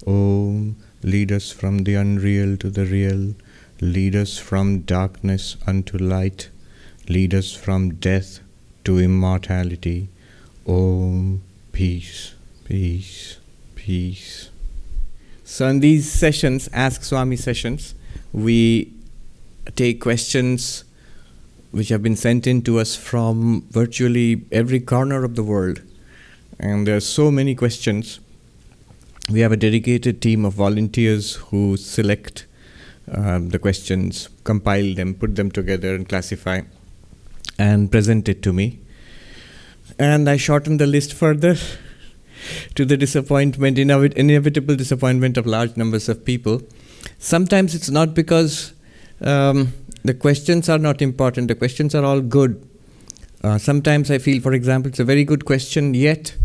Om, lead us from the unreal to the real, lead us from darkness unto light, lead us from death to immortality. Om, peace, peace, peace. So in these sessions, Ask Swami sessions, we take questions which have been sent in to us from virtually every corner of the world. And there are so many questions. We have a dedicated team of volunteers who select the questions, compile them, put them together and classify and present it to me. And I shorten the list further to the inevitable disappointment of large numbers of people. Sometimes it's not because the questions are not important. The questions are all good. Sometimes I feel, for example, it's a very good question, yet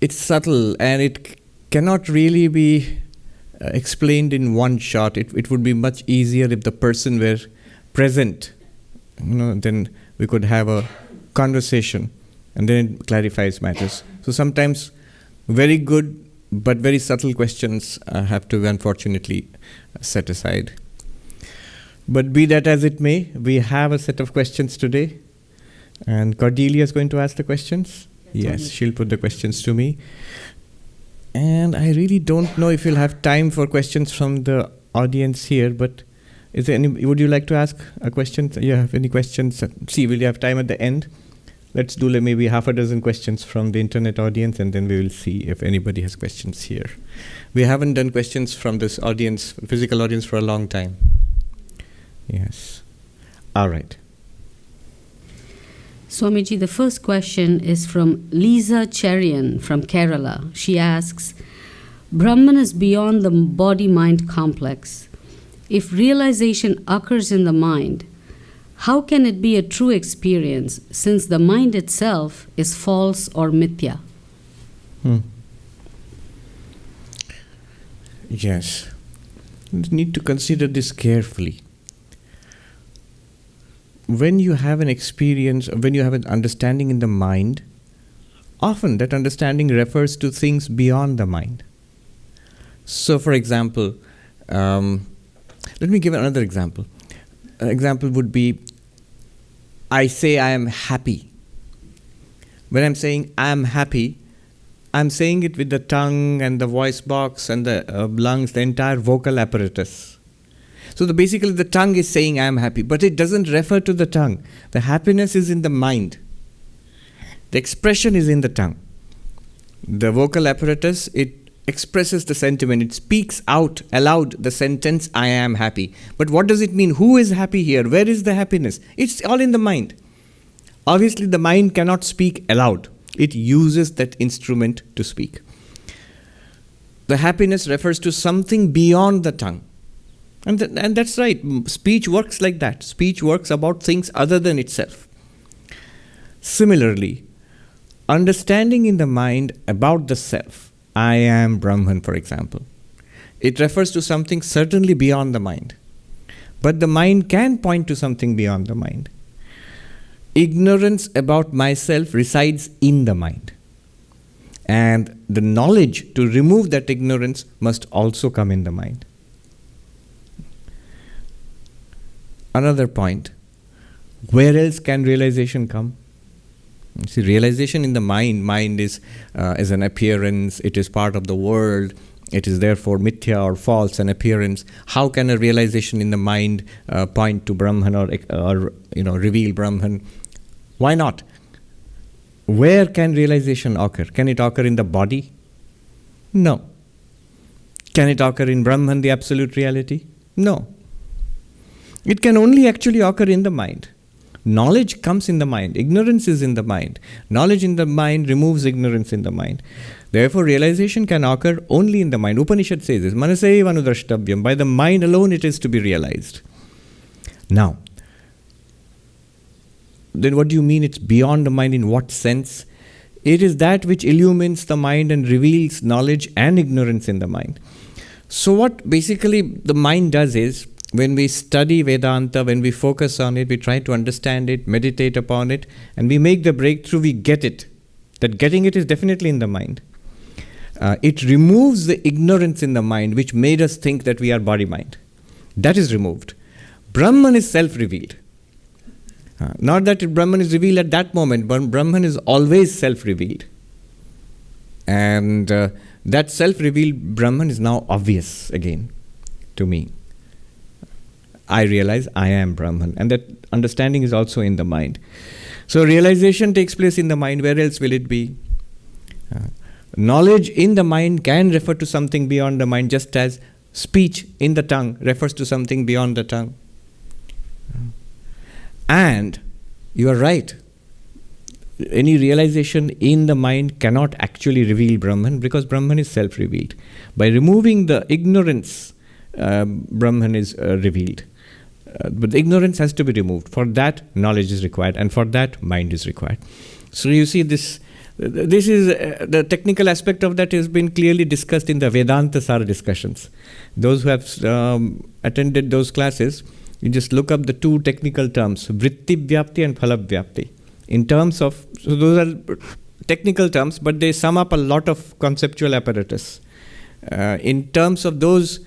it's subtle and it cannot really be explained in one shot. It would be much easier if the person were present. Then we could have a conversation and then it clarifies matters. So sometimes very good but very subtle questions have to be unfortunately set aside. But be that as it may, we have a set of questions today. And Cordelia is going to ask the questions? Yes, she'll put the questions to me. And I really don't know if you'll have time for questions from the audience here, but is there would you like to ask a question? You have any questions? See, will you have time at the end? Let's do maybe half a dozen questions from the internet audience, and then we will see if anybody has questions here. We haven't done questions from this audience, physical audience, for a long time. Yes. All right. Swamiji, the first question is from Lisa Cherian from Kerala. She asks, Brahman is beyond the body-mind complex. If realization occurs in the mind, how can it be a true experience since the mind itself is false or mithya? Yes. You need to consider this carefully. When you have an experience, when you have an understanding in the mind, often that understanding refers to things beyond the mind. So, for example, let me give another example. An example would be, I say I am happy. When I'm saying I am happy, I'm saying it with the tongue and the voice box and the lungs, the entire vocal apparatus. So basically the tongue is saying I am happy, but it doesn't refer to the tongue. The happiness is in the mind. The expression is in the tongue. The vocal apparatus, it expresses the sentiment. It speaks out aloud the sentence I am happy. But what does it mean? Who is happy here? Where is the happiness? It's all in the mind. Obviously the mind cannot speak aloud. It uses that instrument to speak. The happiness refers to something beyond the tongue. And that's right. Speech works like that. Speech works about things other than itself. Similarly, understanding in the mind about the self, I am Brahman, for example, it refers to something certainly beyond the mind. But the mind can point to something beyond the mind. Ignorance about myself resides in the mind. And the knowledge to remove that ignorance must also come in the mind. Another point, where else can realization come? See, realization in the mind is an appearance, it is part of the world, it is therefore mithya or false, an appearance. How can a realization in the mind point to Brahman or reveal Brahman? Why not? Where can realization occur? Can it occur in the body? No. Can it occur in Brahman, the absolute reality? No. It can only actually occur in the mind. Knowledge comes in the mind. Ignorance is in the mind. Knowledge in the mind removes ignorance in the mind. Therefore, realization can occur only in the mind. Upanishad says this, manasaiva anudrashtavyam. By the mind alone it is to be realized. Now, then what do you mean it's beyond the mind? In what sense? It is that which illumines the mind and reveals knowledge and ignorance in the mind. So what basically the mind does is, when we study Vedanta, when we focus on it, we try to understand it, meditate upon it, and we make the breakthrough, we get it. That getting it is definitely in the mind. It removes the ignorance in the mind which made us think that we are body-mind. That is removed. Brahman is self-revealed. Not that Brahman is revealed at that moment, but Brahman is always self-revealed. And that self-revealed Brahman is now obvious again to me. I realize I am Brahman, and that understanding is also in the mind. So realization takes place in the mind. Where else will it be? Knowledge in the mind can refer to something beyond the mind, just as speech in the tongue refers to something beyond the tongue. And you are right. Any realization in the mind cannot actually reveal Brahman, because Brahman is self-revealed. By removing the ignorance, Brahman is revealed. But the ignorance has to be removed. For that, knowledge is required, and for that, mind is required. So you see, this is the technical aspect of that has been clearly discussed in the Vedanta Sara discussions. Those who have attended those classes, you just look up the two technical terms, vritti vyapti and phala vyapti. In terms of, so those are technical terms, but they sum up a lot of conceptual apparatus. In terms of those,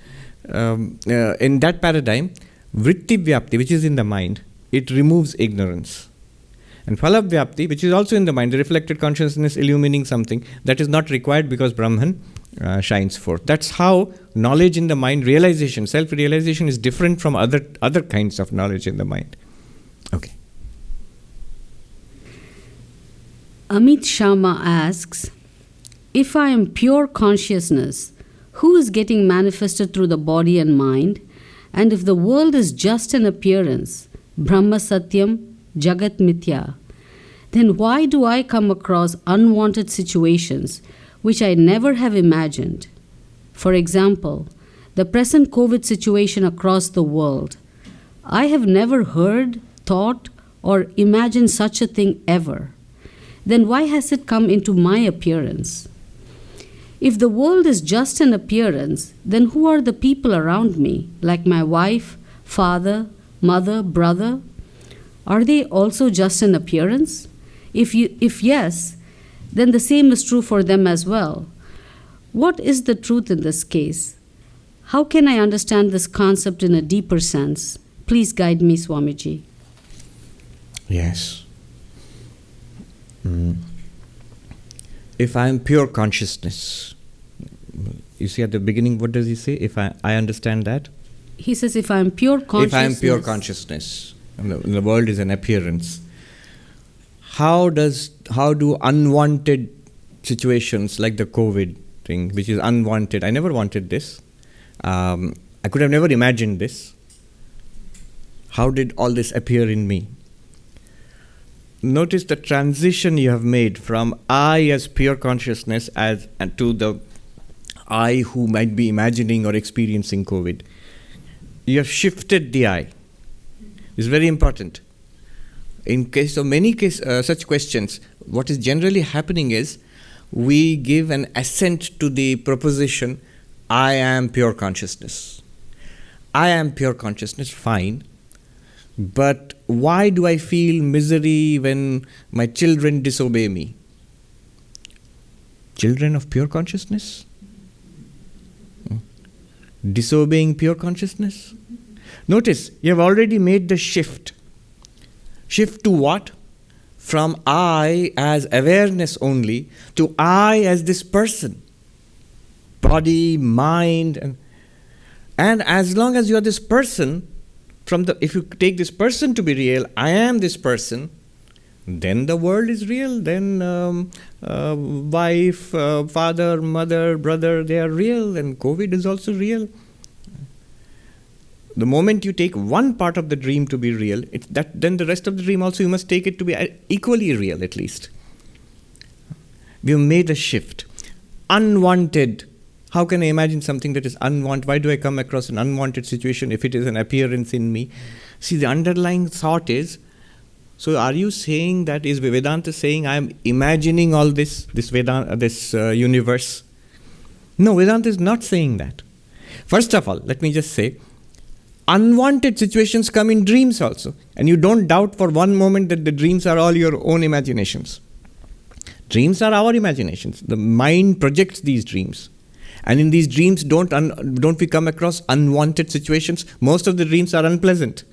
in that paradigm, vritti vyapti, which is in the mind, it removes ignorance. And phala vyapti, which is also in the mind, the reflected consciousness illumining something, that is not required because Brahman shines forth. That's how knowledge in the mind, realization, self-realization is different from other kinds of knowledge in the mind. Okay. Amit Sharma asks, if I am pure consciousness, who is getting manifested through the body and mind? And if the world is just an appearance, Brahma Satyam, Jagat Mithya, then why do I come across unwanted situations which I never have imagined? For example, the present COVID situation across the world. I have never heard, thought, or imagined such a thing ever. Then why has it come into my appearance? If the world is just an appearance, then who are the people around me, like my wife, father, mother, brother? Are they also just an appearance? If yes, then the same is true for them as well. What is the truth in this case? How can I understand this concept in a deeper sense? Please guide me, Swamiji. Yes. If I am pure consciousness, you see at the beginning, what does he say? If I understand that? He says, if I am pure consciousness. If I am pure consciousness, and the world is an appearance. How do unwanted situations like the COVID thing, which is unwanted, I never wanted this. I could have never imagined this. How did all this appear in me? Notice the transition you have made from I as pure consciousness and to the I who might be imagining or experiencing COVID. You have shifted the I. It's very important. In case of many such questions, what is generally happening is we give an assent to the proposition, I am pure consciousness. I am pure consciousness, fine. But why do I feel misery when my children disobey me? Children of pure consciousness? Disobeying pure consciousness? Notice, you have already made the shift. Shift to what? From I as awareness only to I as this person. Body, mind, and as long as you are this person, if you take this person to be real, I am this person, then the world is real, then wife, father, mother, brother, they are real, and COVID is also real. The moment you take one part of the dream to be real, then the rest of the dream also you must take it to be equally real at least. We have made a shift. Unwanted. How can I imagine something that is unwanted? Why do I come across an unwanted situation if it is an appearance in me? See, the underlying thought is, so are you saying that, is Vedanta saying I am imagining all this universe? No, Vedanta is not saying that. First of all, let me just say, unwanted situations come in dreams also. And you don't doubt for one moment that the dreams are all your own imaginations. Dreams are our imaginations. The mind projects these dreams. And in these dreams, don't we come across unwanted situations? Most of the dreams are unpleasant.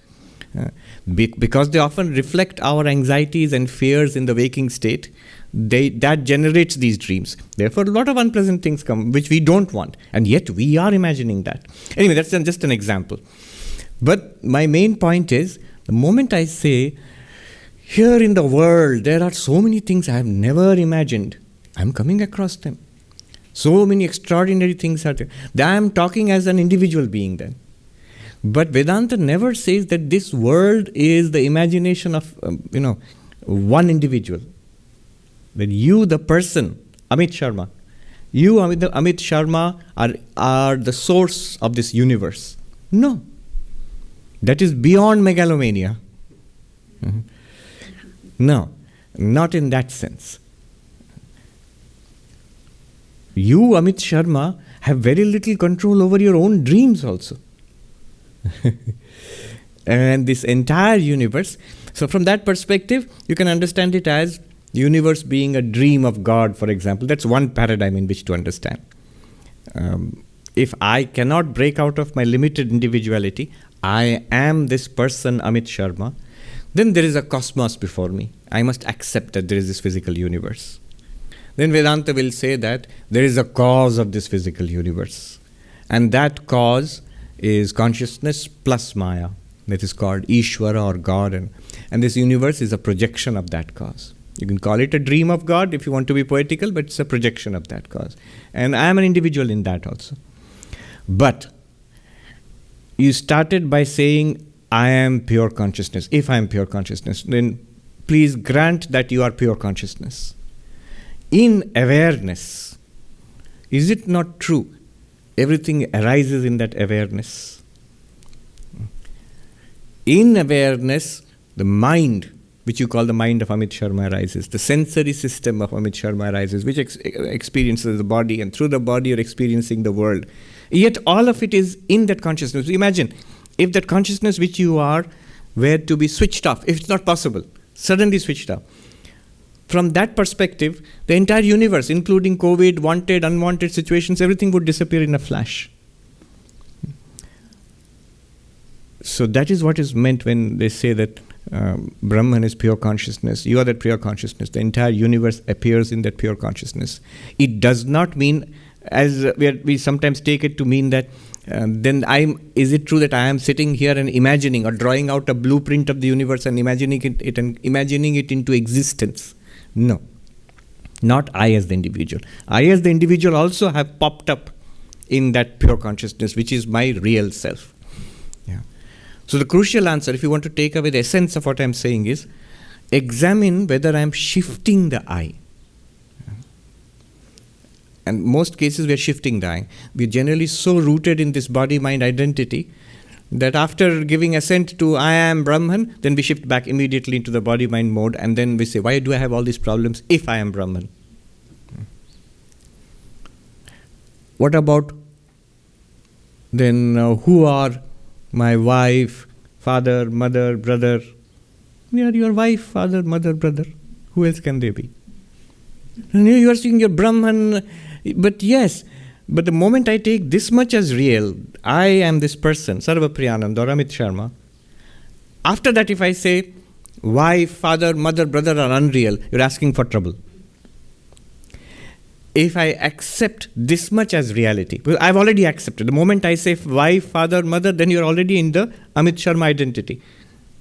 Because they often reflect our anxieties and fears in the waking state, that generates these dreams. Therefore, a lot of unpleasant things come, which we don't want. And yet, we are imagining that. Anyway, that's just an example. But my main point is, the moment I say, here in the world, there are so many things I have never imagined, I'm coming across them. So many extraordinary things are there. I am talking as an individual being then. But Vedanta never says that this world is the imagination of, one individual. That you, the person, Amit Sharma, Amit Sharma, are the source of this universe. No. That is beyond megalomania. Mm-hmm. No, not in that sense. You, Amit Sharma, have very little control over your own dreams also. And this entire universe, so from that perspective, you can understand it as the universe being a dream of God, for example. That's one paradigm in which to understand. If I cannot break out of my limited individuality, I am this person, Amit Sharma, then there is a cosmos before me. I must accept that there is this physical universe. Then Vedanta will say that there is a cause of this physical universe. And that cause is consciousness plus Maya. That is called Ishvara or God. And this universe is a projection of that cause. You can call it a dream of God if you want to be poetical, but it's a projection of that cause. And I am an individual in that also. But you started by saying, I am pure consciousness. If I am pure consciousness, then please grant that you are pure consciousness. In awareness, is it not true? Everything arises in that awareness. In awareness, the mind, which you call the mind of Amit Sharma, arises. The sensory system of Amit Sharma arises, which experiences the body, and through the body you're experiencing the world. Yet all of it is in that consciousness. Imagine, if that consciousness which you are were to be switched off, if it's not possible, suddenly switched off. From that perspective, the entire universe, including COVID, wanted, unwanted situations, everything would disappear in a flash. So that is what is meant when they say that Brahman is pure consciousness. You are that pure consciousness. The entire universe appears in that pure consciousness. It does not mean, as we sometimes take it to mean that is it true that I am sitting here and imagining or drawing out a blueprint of the universe and imagining it into existence? No, not I as the individual. I as the individual also have popped up in that pure consciousness, which is my real self. Yeah. So the crucial answer, if you want to take away the essence of what I am saying, is examine whether I am shifting the I. And most cases we are shifting the I. We are generally so rooted in this body-mind identity that after giving assent to I am Brahman, then we shift back immediately into the body-mind mode, and then we say, why do I have all these problems if I am Brahman? What about then who are my wife, father, mother, brother? They are your wife, father, mother, brother. Who else can they be? And you are saying you're Brahman, but yes, but the moment I take this much as real, I am this person, Sarvapriyananda or Amit Sharma, after that if I say wife, father, mother, brother are unreal, you're asking for trouble. If I accept this much as reality, well, I've already accepted. The moment I say wife, father, mother, then you're already in the Amit Sharma identity.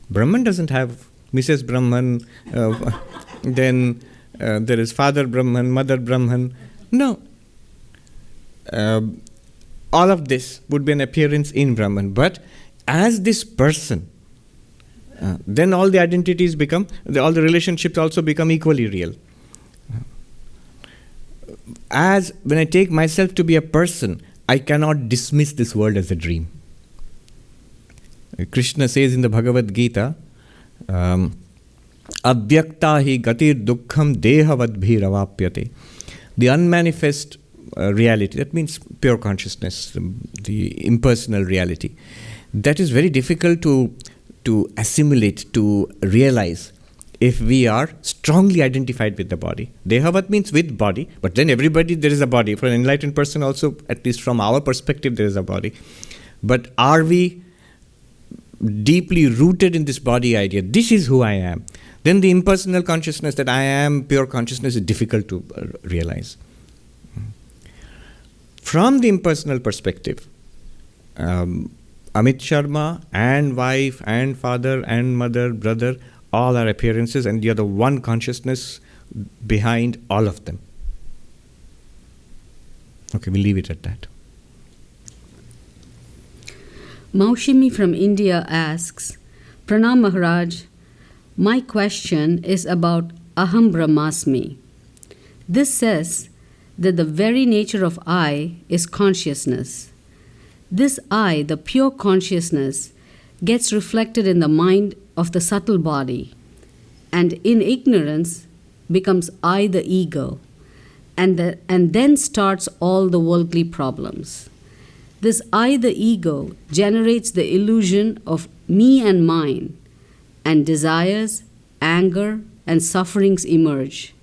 Brahman doesn't have Mrs. Brahman, then there is father Brahman, mother Brahman. No. All of this would be an appearance in Brahman. But as this person, then all the identities become, all the relationships also become equally real. As when I take myself to be a person, I cannot dismiss this world as a dream. Krishna says in the Bhagavad Gita, Avyakta hi gatir dukkham dehavadbhir avapyate. The unmanifest reality, that means pure consciousness, the impersonal reality. that is very difficult to assimilate, to realize if we are strongly identified with the body. Dehavat means with body, but then everybody, there is a body. For an enlightened person also, at least from our perspective, there is a body. But are we deeply rooted in this body idea? This is who I am. Then the impersonal consciousness that I am pure consciousness is difficult to realize. From the impersonal perspective, Amit Sharma and wife and father and mother, brother, all are appearances, and you are the one consciousness behind all of them. Okay, we'll leave it at that. Maushimi from India asks, Pranam Maharaj, my question is about Aham Brahmasmi. This says that the very nature of I is consciousness. This I, the pure consciousness, gets reflected in the mind of the subtle body, and in ignorance becomes I, the ego, and then starts all the worldly problems. This I, the ego, generates the illusion of me and mine, and desires, anger, and sufferings emerge.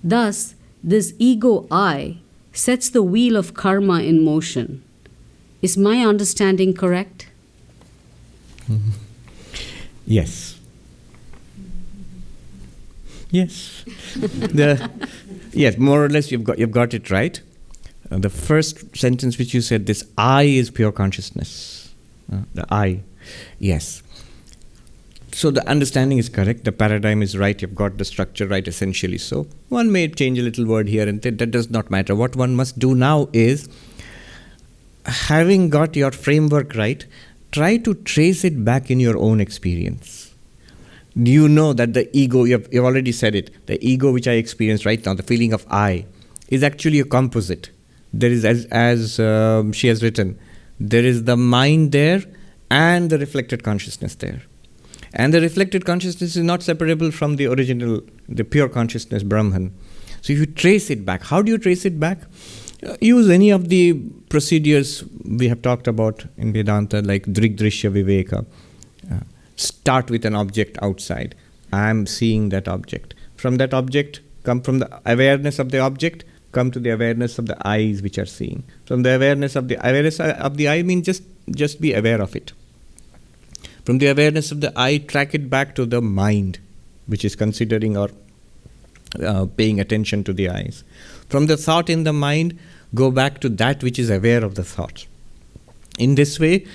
Thus, this ego I sets the wheel of karma in motion. Is my understanding correct? Yes. Yes. Yes, more or less you've got it right. The first sentence which you said, this I is pure consciousness. The I. Yes. So the understanding is correct. The paradigm is right. You've got the structure right, essentially. So one may change a little word here and there. That does not matter. What one must do now is, having got your framework right, try to trace it back in your own experience. Do you know that the ego, you've already said it, the ego which I experience right now, the feeling of I, is actually a composite. There is, as she has written, there is the mind there and the reflected consciousness there. And the reflected consciousness is not separable from the original, the pure consciousness, Brahman. So if you trace it back, how do you trace it back? Use any of the procedures we have talked about in Vedanta, like Drigdrishya Viveka. Start with an object outside. I am seeing that object. From that object, come from the awareness of the object, come to the awareness of the eyes which are seeing. From the awareness of the eye means just be aware of it. From the awareness of the eye, track it back to the mind, which is considering or paying attention to the eyes. From the thought in the mind, go back to that which is aware of the thought. In this way,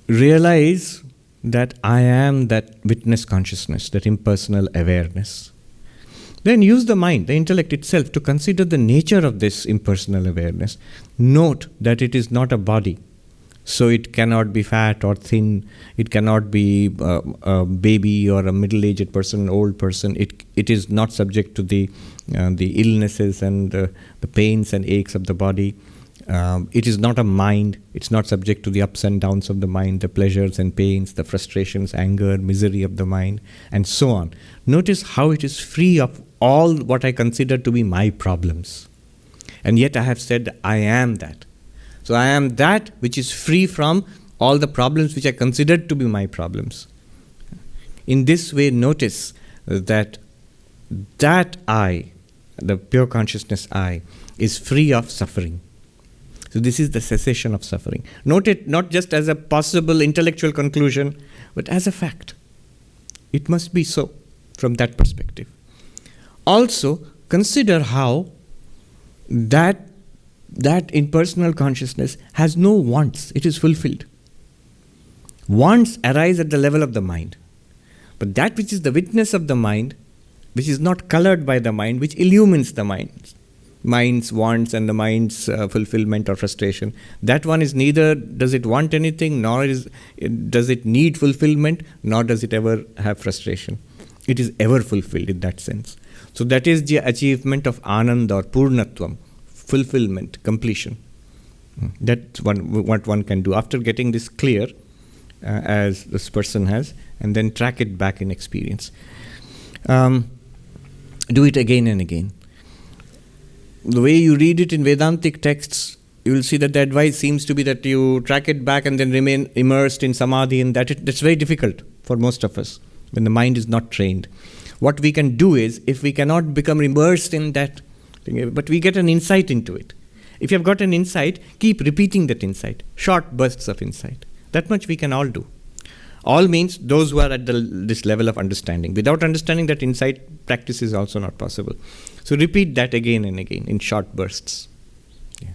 realize that I am that witness consciousness, that impersonal awareness. Then use the mind, the intellect itself, to consider the nature of this impersonal awareness. Note that it is not a body. So it cannot be fat or thin. It cannot be a baby or a middle-aged person, an old person. It is not subject to the illnesses and the pains and aches of the body. It is not a mind. It's not subject to the ups and downs of the mind, the pleasures and pains, the frustrations, anger, misery of the mind, and so on. Notice how it is free of all what I consider to be my problems. And yet I have said I am that. So I am that which is free from all the problems which I considered to be my problems. In this way, notice that I, the pure consciousness I, is free of suffering. So this is the cessation of suffering. Note it not just as a possible intellectual conclusion, but as a fact. It must be so from that perspective. Also, consider how that impersonal consciousness has no wants. It is fulfilled. Wants arise at the level of the mind. But that which is the witness of the mind, which is not colored by the mind, which illumines the mind's wants and the mind's fulfillment or frustration, that one is neither does it want anything, nor does it need fulfillment, nor does it ever have frustration. It is ever fulfilled in that sense. So that is the achievement of Anand or Purnatvam, fulfillment, completion. That's what one can do after getting this clear, as this person has, and then track it back in experience. Do it again and again. The way you read it in Vedantic texts you will see that the advice seems to be that you track it back and then remain immersed in samadhi, and that's very difficult for most of us when the mind is not trained. What we can do is, if we cannot become immersed in that thing, but we get an insight into it. If you have got an insight, keep repeating that insight, short bursts of insight. That much we can all do. All means those who are at this level of understanding. Without understanding, that insight practice is also not possible. So repeat that again and again in short bursts. Yeah.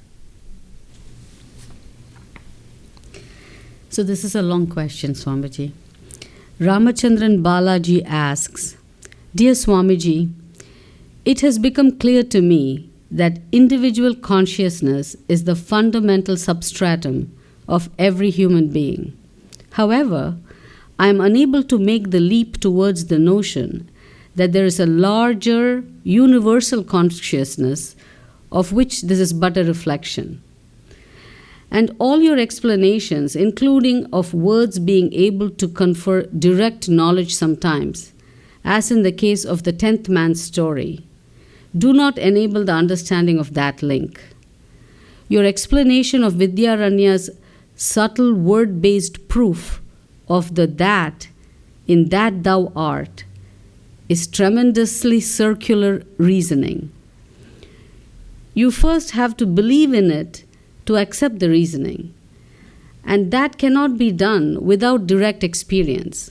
So this is a long question, Swamiji. Ramachandran Balaji asks, Dear Swamiji, it has become clear to me that individual consciousness is the fundamental substratum of every human being. However, I am unable to make the leap towards the notion that there is a larger universal consciousness of which this is but a reflection. And all your explanations, including of words being able to confer direct knowledge sometimes, as in the case of the 10th man's story, do not enable the understanding of that link. Your explanation of Vidyaranya's subtle word-based proof of the that in that thou art is tremendously circular reasoning. You first have to believe in it to accept the reasoning, and that cannot be done without direct experience.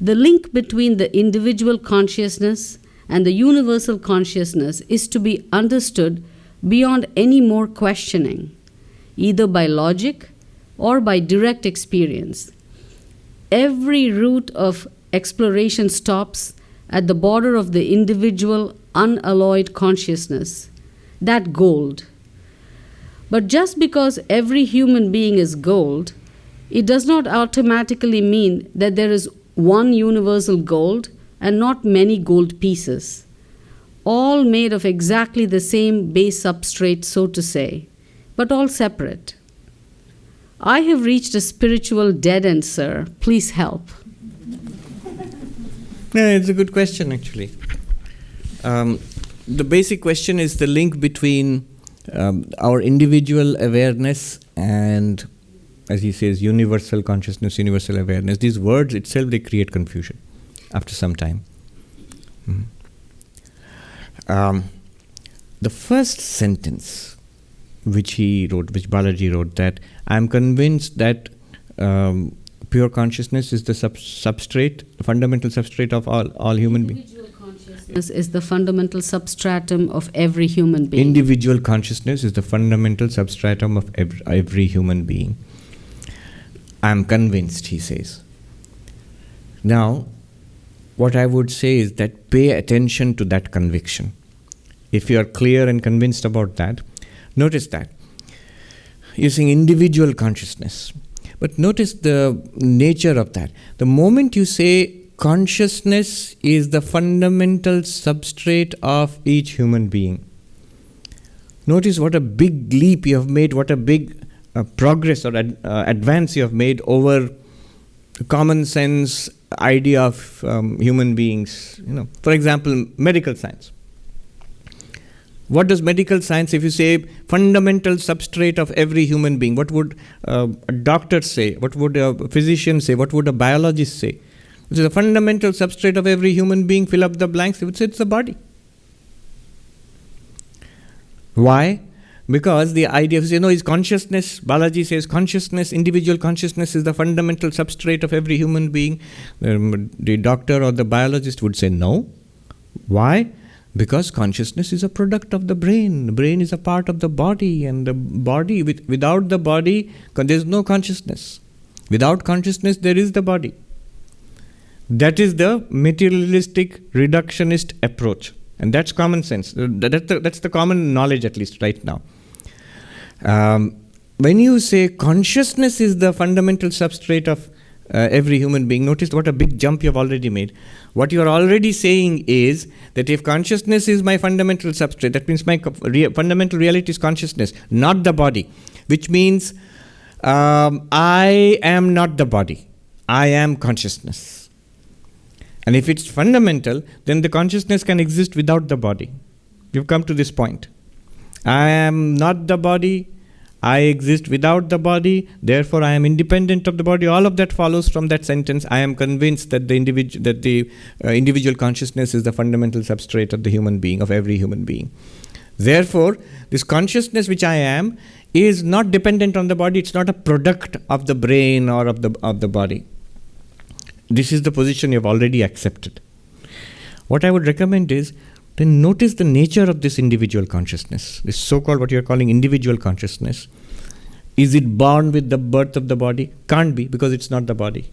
The link between the individual consciousness and the universal consciousness is to be understood beyond any more questioning, either by logic or by direct experience. Every route of exploration stops at the border of the individual unalloyed consciousness, that gold. But just because every human being is gold, it does not automatically mean that there is one universal gold and not many gold pieces, all made of exactly the same base substrate, so to say, but all separate. I have reached a spiritual dead end, sir. Please help. Yeah, it's a good question, actually. The basic question is the link between our individual awareness and, as he says, universal consciousness, universal awareness. These words itself, they create confusion after some time. The first sentence which he wrote, which Balaji wrote, that I am convinced that pure consciousness is the substrate, the fundamental substrate of all human beings. Individual consciousness is the fundamental substratum of every human being. Individual consciousness is the fundamental substratum of every human being. I am convinced, he says. Now, what I would say is that pay attention to that conviction. If you are clear and convinced about that, notice that. You're saying individual consciousness. But notice the nature of that. The moment you say consciousness is the fundamental substrate of each human being, notice what a big leap you have made, what a big progress or advance you have made over common sense idea of human beings. For example, medical science. What does medical science, if you say fundamental substrate of every human being, what would a doctor say? What would a physician say? What would a biologist say? Which is the fundamental substrate of every human being, fill up the blanks, they would say it's the body. Why? Because the idea is consciousness. Balaji says consciousness, individual consciousness is the fundamental substrate of every human being. The doctor or the biologist would say no. Why? Because consciousness is a product of the brain. The brain is a part of the body, and the body, without the body, there is no consciousness. Without consciousness, there is the body. That is the materialistic, reductionist approach. And that's common sense. That's the common knowledge, at least right now. When you say consciousness is the fundamental substrate of every human being, notice what a big jump you have already made. What you are already saying is that if consciousness is my fundamental substrate, that means my fundamental reality is consciousness, not the body. Which means I am not the body. I am consciousness. And if it's fundamental, then the consciousness can exist without the body. You've come to this point. I am not the body. I exist without the body, therefore I am independent of the body. All of that follows from that sentence. I am convinced that the individual consciousness is the fundamental substrate of the human being, of every human being. Therefore, this consciousness which I am is not dependent on the body. It's not a product of the brain or of the body. This is the position you have already accepted. What I would recommend is, then notice the nature of this individual consciousness, this so-called what you are calling individual consciousness. Is it born with the birth of the body? Can't be, because it's not the body.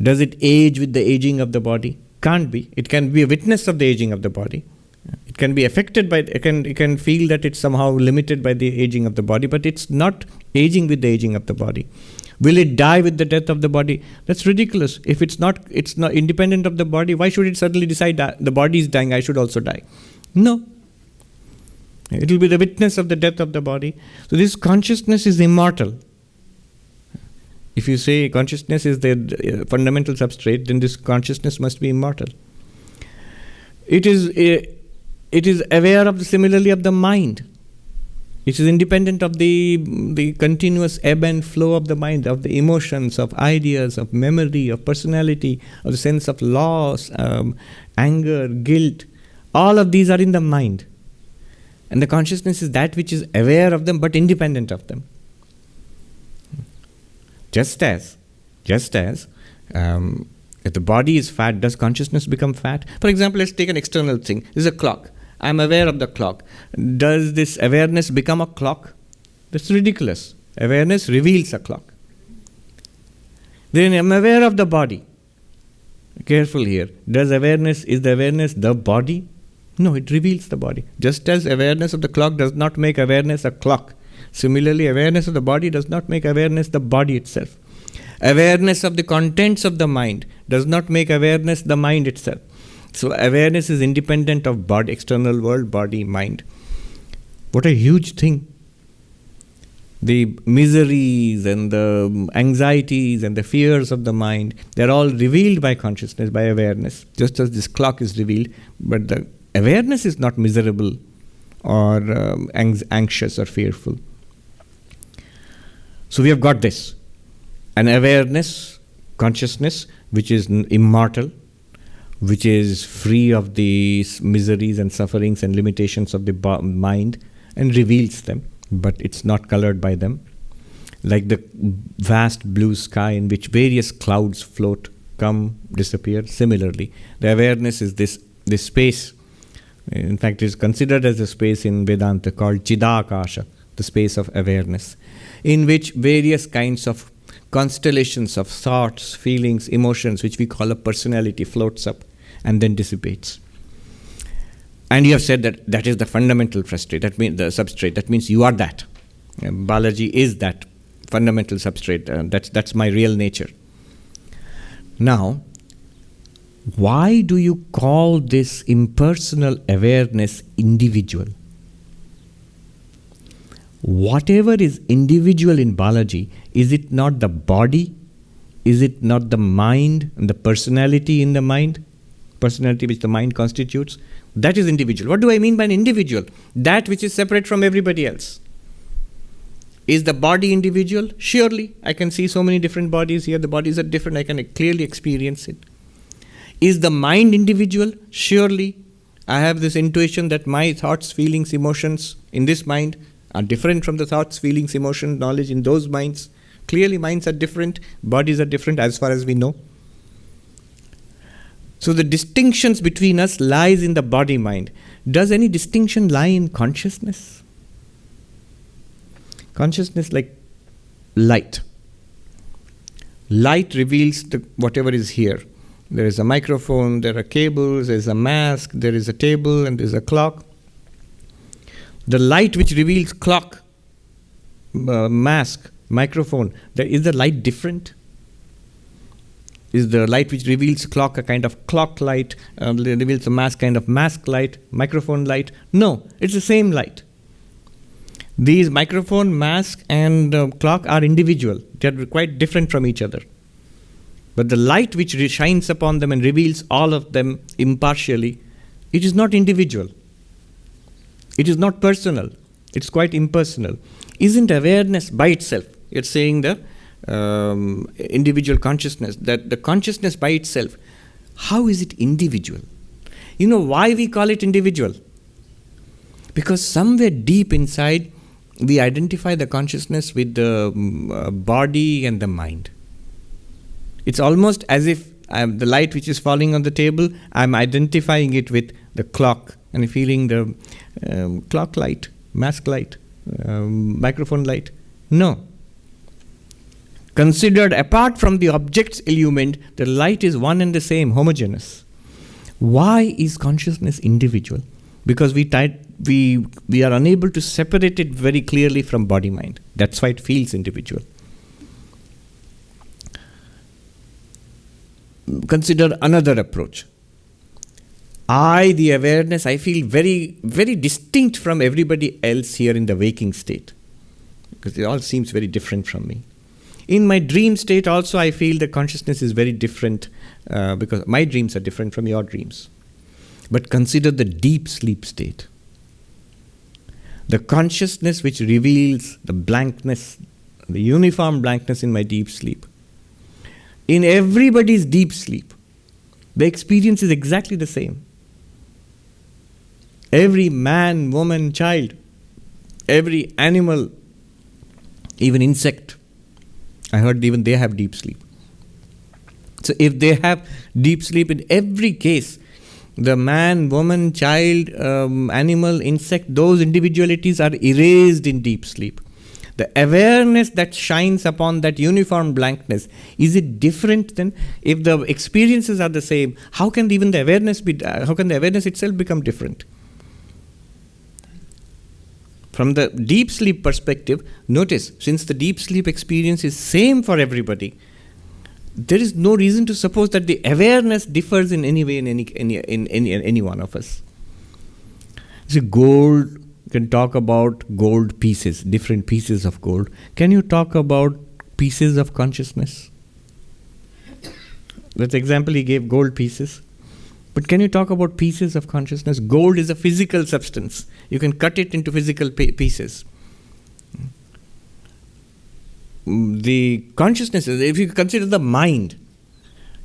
Does it age with the aging of the body? Can't be. It can be a witness of the aging of the body. It can be affected by, it can feel that it's somehow limited by the aging of the body, but it's not aging with the aging of the body. Will it die with the death of the body? That's ridiculous. If it's not independent of the body, why should it suddenly decide that the body is dying, I should also die? No. It will be the witness of the death of the body. So this consciousness is immortal. If you say consciousness is the fundamental substrate, then this consciousness must be immortal. It is aware of similarly of the mind. It is independent of the continuous ebb and flow of the mind, of the emotions, of ideas, of memory, of personality, of the sense of loss, anger, guilt. All of these are in the mind. And the consciousness is that which is aware of them but independent of them. Just as if the body is fat, does consciousness become fat? For example, let's take an external thing. This is a clock. I am aware of the clock. Does this awareness become a clock? That's ridiculous. Awareness reveals a clock. Then I am aware of the body. Careful here. Is the awareness the body? No, it reveals the body. Just as awareness of the clock does not make awareness a clock, similarly, awareness of the body does not make awareness the body itself. Awareness of the contents of the mind does not make awareness the mind itself. So awareness is independent of body, external world, body, mind. What a huge thing. The miseries and the anxieties and the fears of the mind, they're all revealed by consciousness, by awareness, just as this clock is revealed. But the awareness is not miserable or anxious or fearful. So we have got this. An awareness, consciousness, which is immortal, which is free of the miseries and sufferings and limitations of the mind, and reveals them, but it's not colored by them. Like the vast blue sky in which various clouds float, come, disappear. Similarly, the awareness is this space. In fact, it is considered as a space in Vedanta called Chidakasha, the space of awareness, in which various kinds of constellations of thoughts, feelings, emotions, which we call a personality, floats up and then dissipates. And you have said that is the fundamental substrate. That means the substrate. That means you are that. Balaji is that fundamental substrate. That's my real nature. Now, why do you call this impersonal awareness individual? Whatever is individual in Balaji, is it not the body? Is it not the mind and the personality in the mind? Personality which the mind constitutes? That is individual. What do I mean by an individual? That which is separate from everybody else. Is the body individual? Surely. I can see so many different bodies here. The bodies are different. I can clearly experience it. Is the mind individual? Surely. I have this intuition that my thoughts, feelings, emotions in this mind are different from the thoughts, feelings, emotions, knowledge in those minds. Clearly minds are different, bodies are different as far as we know. So the distinctions between us lies in the body-mind. Does any distinction lie in consciousness? Consciousness like light. Light reveals whatever is here. There is a microphone, there are cables, there is a mask, there is a table, and there is a clock. The light which reveals clock, mask, microphone, is the light different? Is the light which reveals clock a kind of clock light, reveals a mask kind of mask light, microphone light? No, it's the same light. These microphone, mask and clock are individual. They are quite different from each other. But the light which shines upon them and reveals all of them impartially, it is not individual. It is not personal. It's quite impersonal. Isn't awareness by itself, you're saying the individual consciousness, that the consciousness by itself, how is it individual? You know why we call it individual? Because somewhere deep inside, we identify the consciousness with the body and the mind. It's almost as if the light which is falling on the table, I'm identifying it with the clock and feeling the clock light, mask light, microphone light. No. Considered apart from the objects illumined, the light is one and the same, homogeneous. Why is consciousness individual? Because we are unable to separate it very clearly from body-mind. That's why it feels individual. Consider another approach. The awareness, I feel very, very distinct from everybody else here in the waking state. Because it all seems very different from me. In my dream state also, I feel the consciousness is very different because my dreams are different from your dreams. But consider the deep sleep state. The consciousness which reveals the blankness, the uniform blankness in my deep sleep. In everybody's deep sleep, the experience is exactly the same. Every man, woman, child, every animal, even insect, I heard even they have deep sleep. So if they have deep sleep, in every case, the man, woman, child, animal, insect, those individualities are erased in deep sleep. The awareness that shines upon that uniform blankness, is it different than, if the experiences are the same, how can even the awareness how can the awareness itself become different? From the deep sleep perspective, notice, since the deep sleep experience is same for everybody, there is no reason to suppose that the awareness differs in any way in any one of us. See, gold, you can talk about gold pieces, different pieces of gold. Can you talk about pieces of consciousness? That's the example he gave, gold pieces. But can you talk about pieces of consciousness? Gold is a physical substance. You can cut it into physical pieces. The consciousness, if you consider the mind,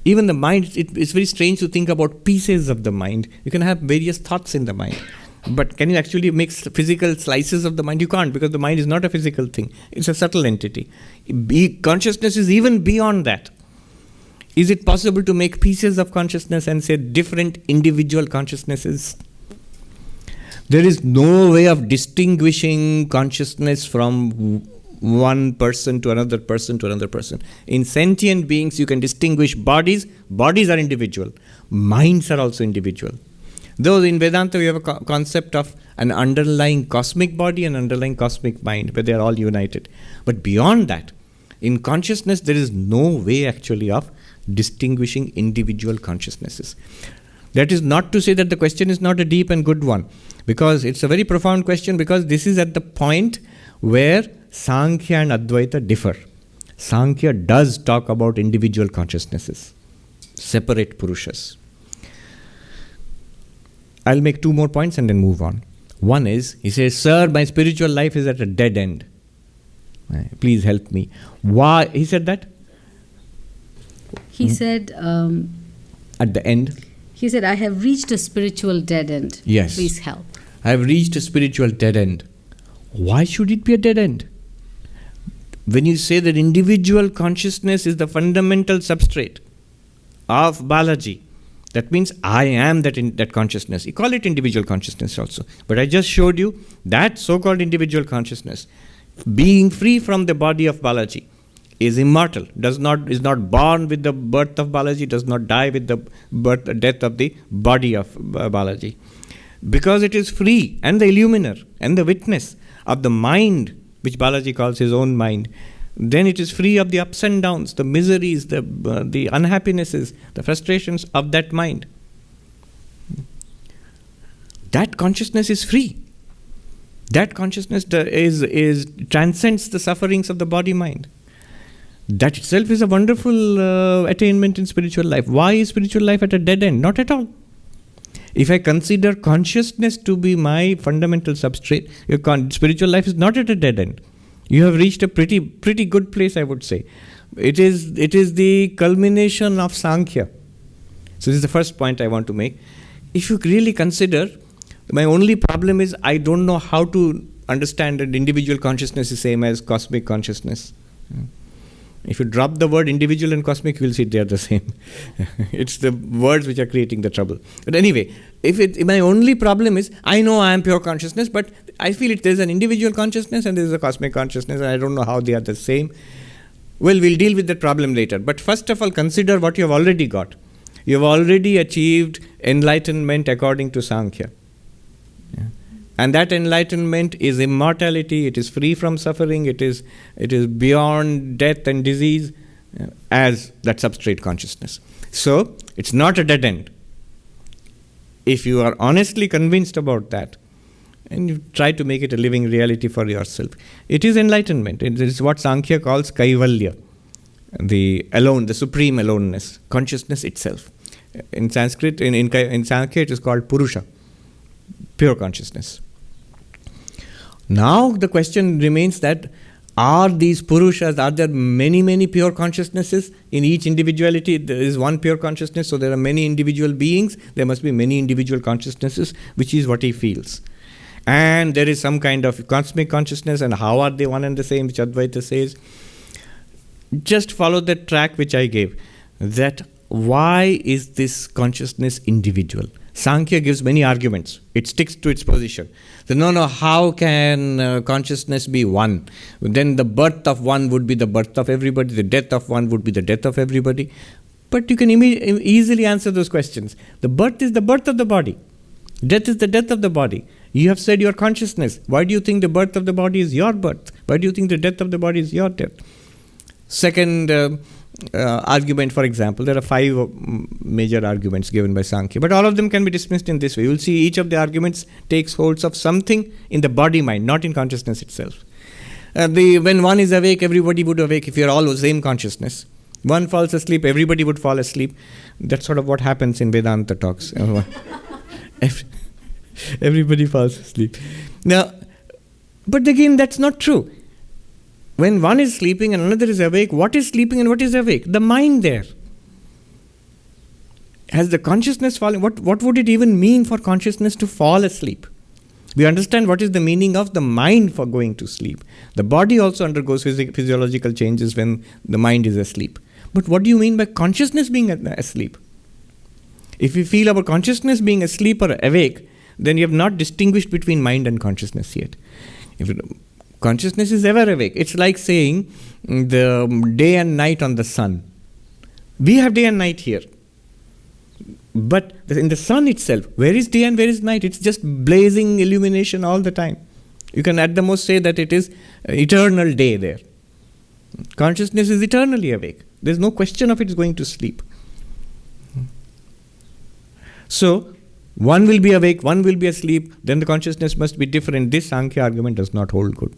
even the mind, it's very strange to think about pieces of the mind. You can have various thoughts in the mind. But can you actually make physical slices of the mind? You can't, because the mind is not a physical thing. It's a subtle entity. Consciousness is even beyond that. Is it possible to make pieces of consciousness and say different individual consciousnesses? There is no way of distinguishing consciousness from one person to another person to another person. In sentient beings, you can distinguish bodies. Bodies are individual. Minds are also individual. Though in Vedanta, we have a concept of an underlying cosmic body and underlying cosmic mind, where they are all united. But beyond that, in consciousness, there is no way actually of distinguishing individual consciousnesses. That is not to say that the question is not a deep and good one, because it's a very profound question, because this is at the point where Sankhya and Advaita differ. Sankhya does talk about individual consciousnesses, separate Purushas. I'll make two more points and then move on. One is, he says, "Sir, my spiritual life is at a dead end. Please help me." Why? He said that? He said... at the end? He said, "I have reached a spiritual dead end. Yes. Please help." I have reached a spiritual dead end. Why should it be a dead end? When you say that individual consciousness is the fundamental substrate of Balaji, that means I am that consciousness. You call it individual consciousness also. But I just showed you that so-called individual consciousness, being free from the body of Balaji, is immortal, is not born with the birth of Balaji, does not die with the death of the body of Balaji. Because it is free, and the illuminer, and the witness of the mind, which Balaji calls his own mind, then it is free of the ups and downs, the miseries, the unhappinesses, the frustrations of that mind. That consciousness is free. That consciousness transcends the sufferings of the body-mind. That itself is a wonderful attainment in spiritual life. Why is spiritual life at a dead end? Not at all. If I consider consciousness to be my fundamental substrate, your spiritual life is not at a dead end. You have reached a pretty good place, I would say. It is the culmination of Sankhya. So this is the first point I want to make. If you really consider, my only problem is I don't know how to understand that individual consciousness is same as cosmic consciousness. If you drop the word individual and cosmic, you will see they are the same. It's the words which are creating the trouble. But anyway, if my only problem is, I know I am pure consciousness, but I feel there's an individual consciousness and there's a cosmic consciousness, and I don't know how they are the same. Well, we'll deal with that problem later. But first of all, consider what you have already got. You have already achieved enlightenment according to Sankhya. Yeah. And that enlightenment is immortality, it is free from suffering, it is beyond death and disease, as that substrate consciousness. So, it's not a dead end. If you are honestly convinced about that, and you try to make it a living reality for yourself, it is enlightenment. It is what Sankhya calls Kaivalya, the supreme aloneness, consciousness itself. In Sanskrit, in Sankhya, it is called Purusha, pure consciousness. Now the question remains that, are these Purushas, are there many pure consciousnesses? In each individuality there is one pure consciousness, so there are many individual beings, there must be many individual consciousnesses, which is what he feels. And there is some kind of cosmic consciousness, and how are they one and the same, which Advaita says. Just follow that track which I gave, that why is this consciousness individual? Sankhya gives many arguments. It sticks to its position. So no, how can consciousness be one? Then the birth of one would be the birth of everybody, the death of one would be the death of everybody. But you can easily answer those questions. The birth is the birth of the body. Death is the death of the body. You have said your consciousness. Why do you think the birth of the body is your birth? Why do you think the death of the body is your death? Second argument, for example, there are 5 major arguments given by Sankhya, but all of them can be dismissed in this way. You will see each of the arguments takes holds of something in the body-mind, not in consciousness itself. When one is awake, everybody would awake if you are all the same consciousness. One falls asleep, everybody would fall asleep. That's sort of what happens in Vedanta talks. Everybody falls asleep. Now, but again, that's not true. When one is sleeping and another is awake, what is sleeping and what is awake? The mind there. Has the consciousness fallen? What would it even mean for consciousness to fall asleep? We understand what is the meaning of the mind for going to sleep. The body also undergoes physiological changes when the mind is asleep. But what do you mean by consciousness being asleep? If you feel our consciousness being asleep or awake, then you have not distinguished between mind and consciousness yet. Consciousness is ever awake. It's like saying the day and night on the sun. We have day and night here. But in the sun itself, where is day and where is night? It's just blazing illumination all the time. You can at the most say that it is eternal day there. Consciousness is eternally awake. There's no question of it going to sleep. So, one will be awake, one will be asleep, then the consciousness must be different. This Sankhya argument does not hold good.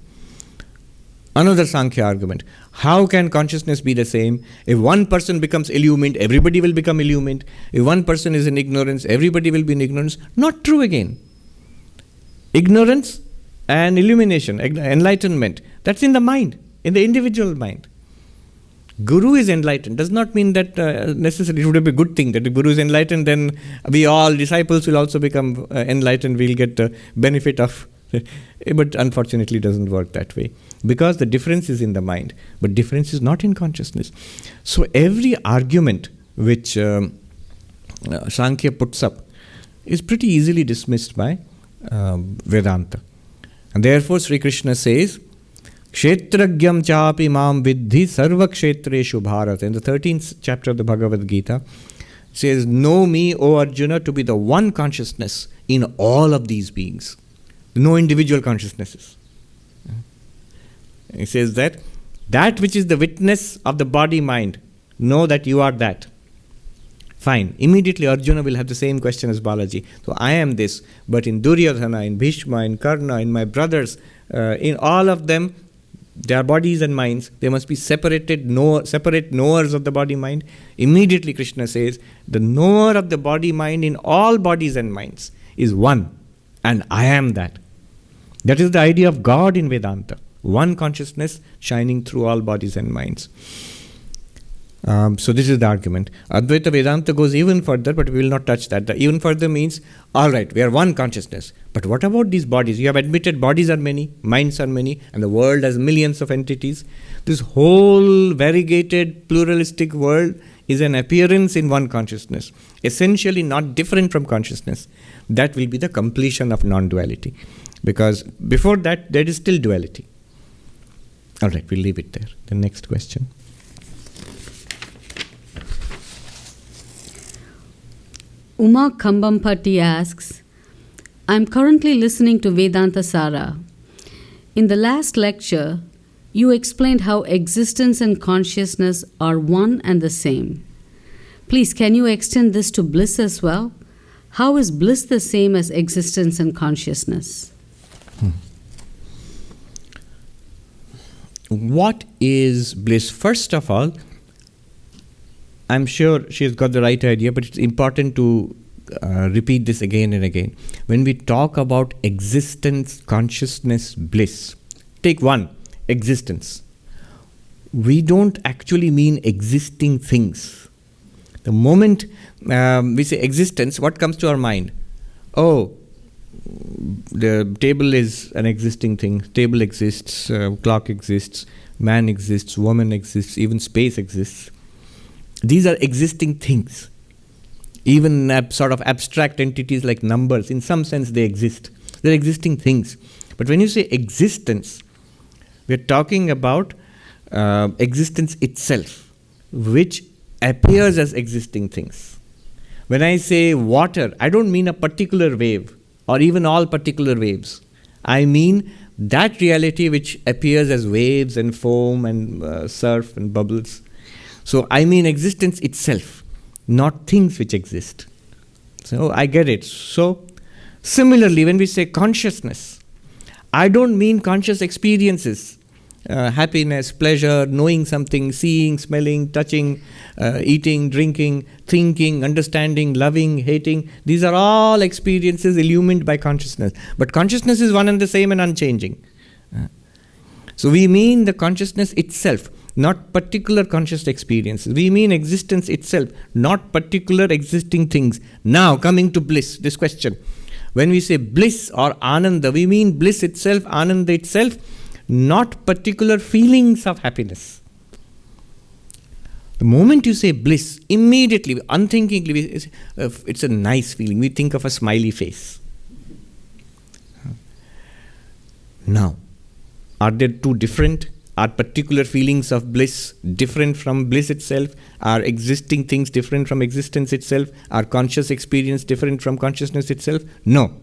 Another Sankhya argument. How can consciousness be the same? If one person becomes illumined, everybody will become illumined. If one person is in ignorance, everybody will be in ignorance. Not true again. Ignorance and illumination, enlightenment, that's in the mind, in the individual mind. Guru is enlightened. Does not mean that necessarily it would be a good thing that the Guru is enlightened, then we all disciples will also become enlightened, we'll get the benefit of. But unfortunately it doesn't work that way. Because the difference is in the mind, but difference is not in consciousness. So every argument which Sankhya puts up is pretty easily dismissed by Vedanta. And therefore Sri Krishna says, Kshetragyam chapi mam vidhi sarva kshetreshu bharat. In the 13th chapter of the Bhagavad Gita, says, know me, O Arjuna, to be the one consciousness in all of these beings. No individual consciousnesses. He says that which is the witness of the body-mind, know that you are that. Fine. Immediately Arjuna will have the same question as Balaji. So I am this, but in Duryodhana, in Bhishma, in Karna, in my brothers, in all of them, There are bodies and minds. There must be separate knowers of the body-mind. Immediately Krishna says, the knower of the body-mind in all bodies and minds is one, and I am that. That is the idea of God in Vedanta. One consciousness shining through all bodies and minds. So this is the argument. Advaita Vedanta goes even further, but we will not touch that. The even further means, all right, we are one consciousness. But what about these bodies? You have admitted bodies are many, minds are many, and the world has millions of entities. This whole variegated, pluralistic world is an appearance in one consciousness, essentially not different from consciousness. That will be the completion of non-duality. Because before that, there is still duality. All right, we'll leave it there. The next question. Uma Kambampati asks, I'm currently listening to Vedanta Sara. In the last lecture, you explained how existence and consciousness are one and the same. Please, can you extend this to bliss as well? How is bliss the same as existence and consciousness? What is bliss? First of all, I'm sure she's got the right idea, but it's important to repeat this again and again. When we talk about existence, consciousness, bliss, take one, existence. We don't actually mean existing things. The moment we say existence, what comes to our mind? Oh, the table is an existing thing. Table exists, clock exists, man exists, woman exists, even space exists. These are existing things. Even sort of abstract entities like numbers, in some sense they exist. They're existing things. But when you say existence, we're talking about existence itself, which appears as existing things. When I say water, I don't mean a particular wave or even all particular waves. I mean that reality which appears as waves and foam and surf and bubbles. So I mean existence itself, not things which exist. So I get it. So similarly, when we say consciousness, I don't mean conscious experiences, happiness, pleasure, knowing something, seeing, smelling, touching, eating, drinking, thinking, understanding, loving, hating. These are all experiences illumined by consciousness. But consciousness is one and the same and unchanging. So we mean the consciousness itself, not particular conscious experiences. We mean existence itself, not particular existing things. Now, coming to bliss, this question. When we say bliss or ananda, we mean bliss itself, ananda itself, not particular feelings of happiness. The moment you say bliss, immediately, unthinkingly, it's a nice feeling. We think of a smiley face. Now, are there two different? Are particular feelings of bliss different from bliss itself? Are existing things different from existence itself? Are conscious experience different from consciousness itself? No.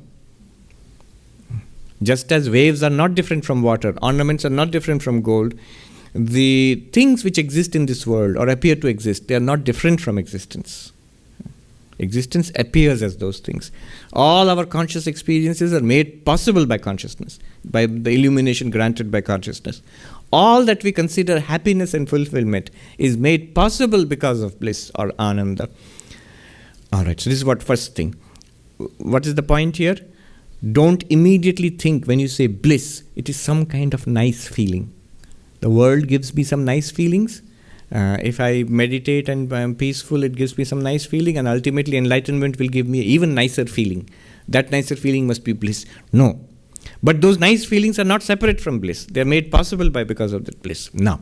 Just as waves are not different from water, ornaments are not different from gold, the things which exist in this world or appear to exist, they are not different from existence. Existence appears as those things. All our conscious experiences are made possible by consciousness, by the illumination granted by consciousness. All that we consider happiness and fulfillment is made possible because of bliss or ananda. Alright, so this is what first thing. What is the point here? Don't immediately think when you say bliss, it is some kind of nice feeling. The world gives me some nice feelings. If I meditate and I am peaceful, it gives me some nice feeling, and ultimately enlightenment will give me an even nicer feeling. That nicer feeling must be bliss. No. But those nice feelings are not separate from bliss. They are made possible because of that bliss. Now,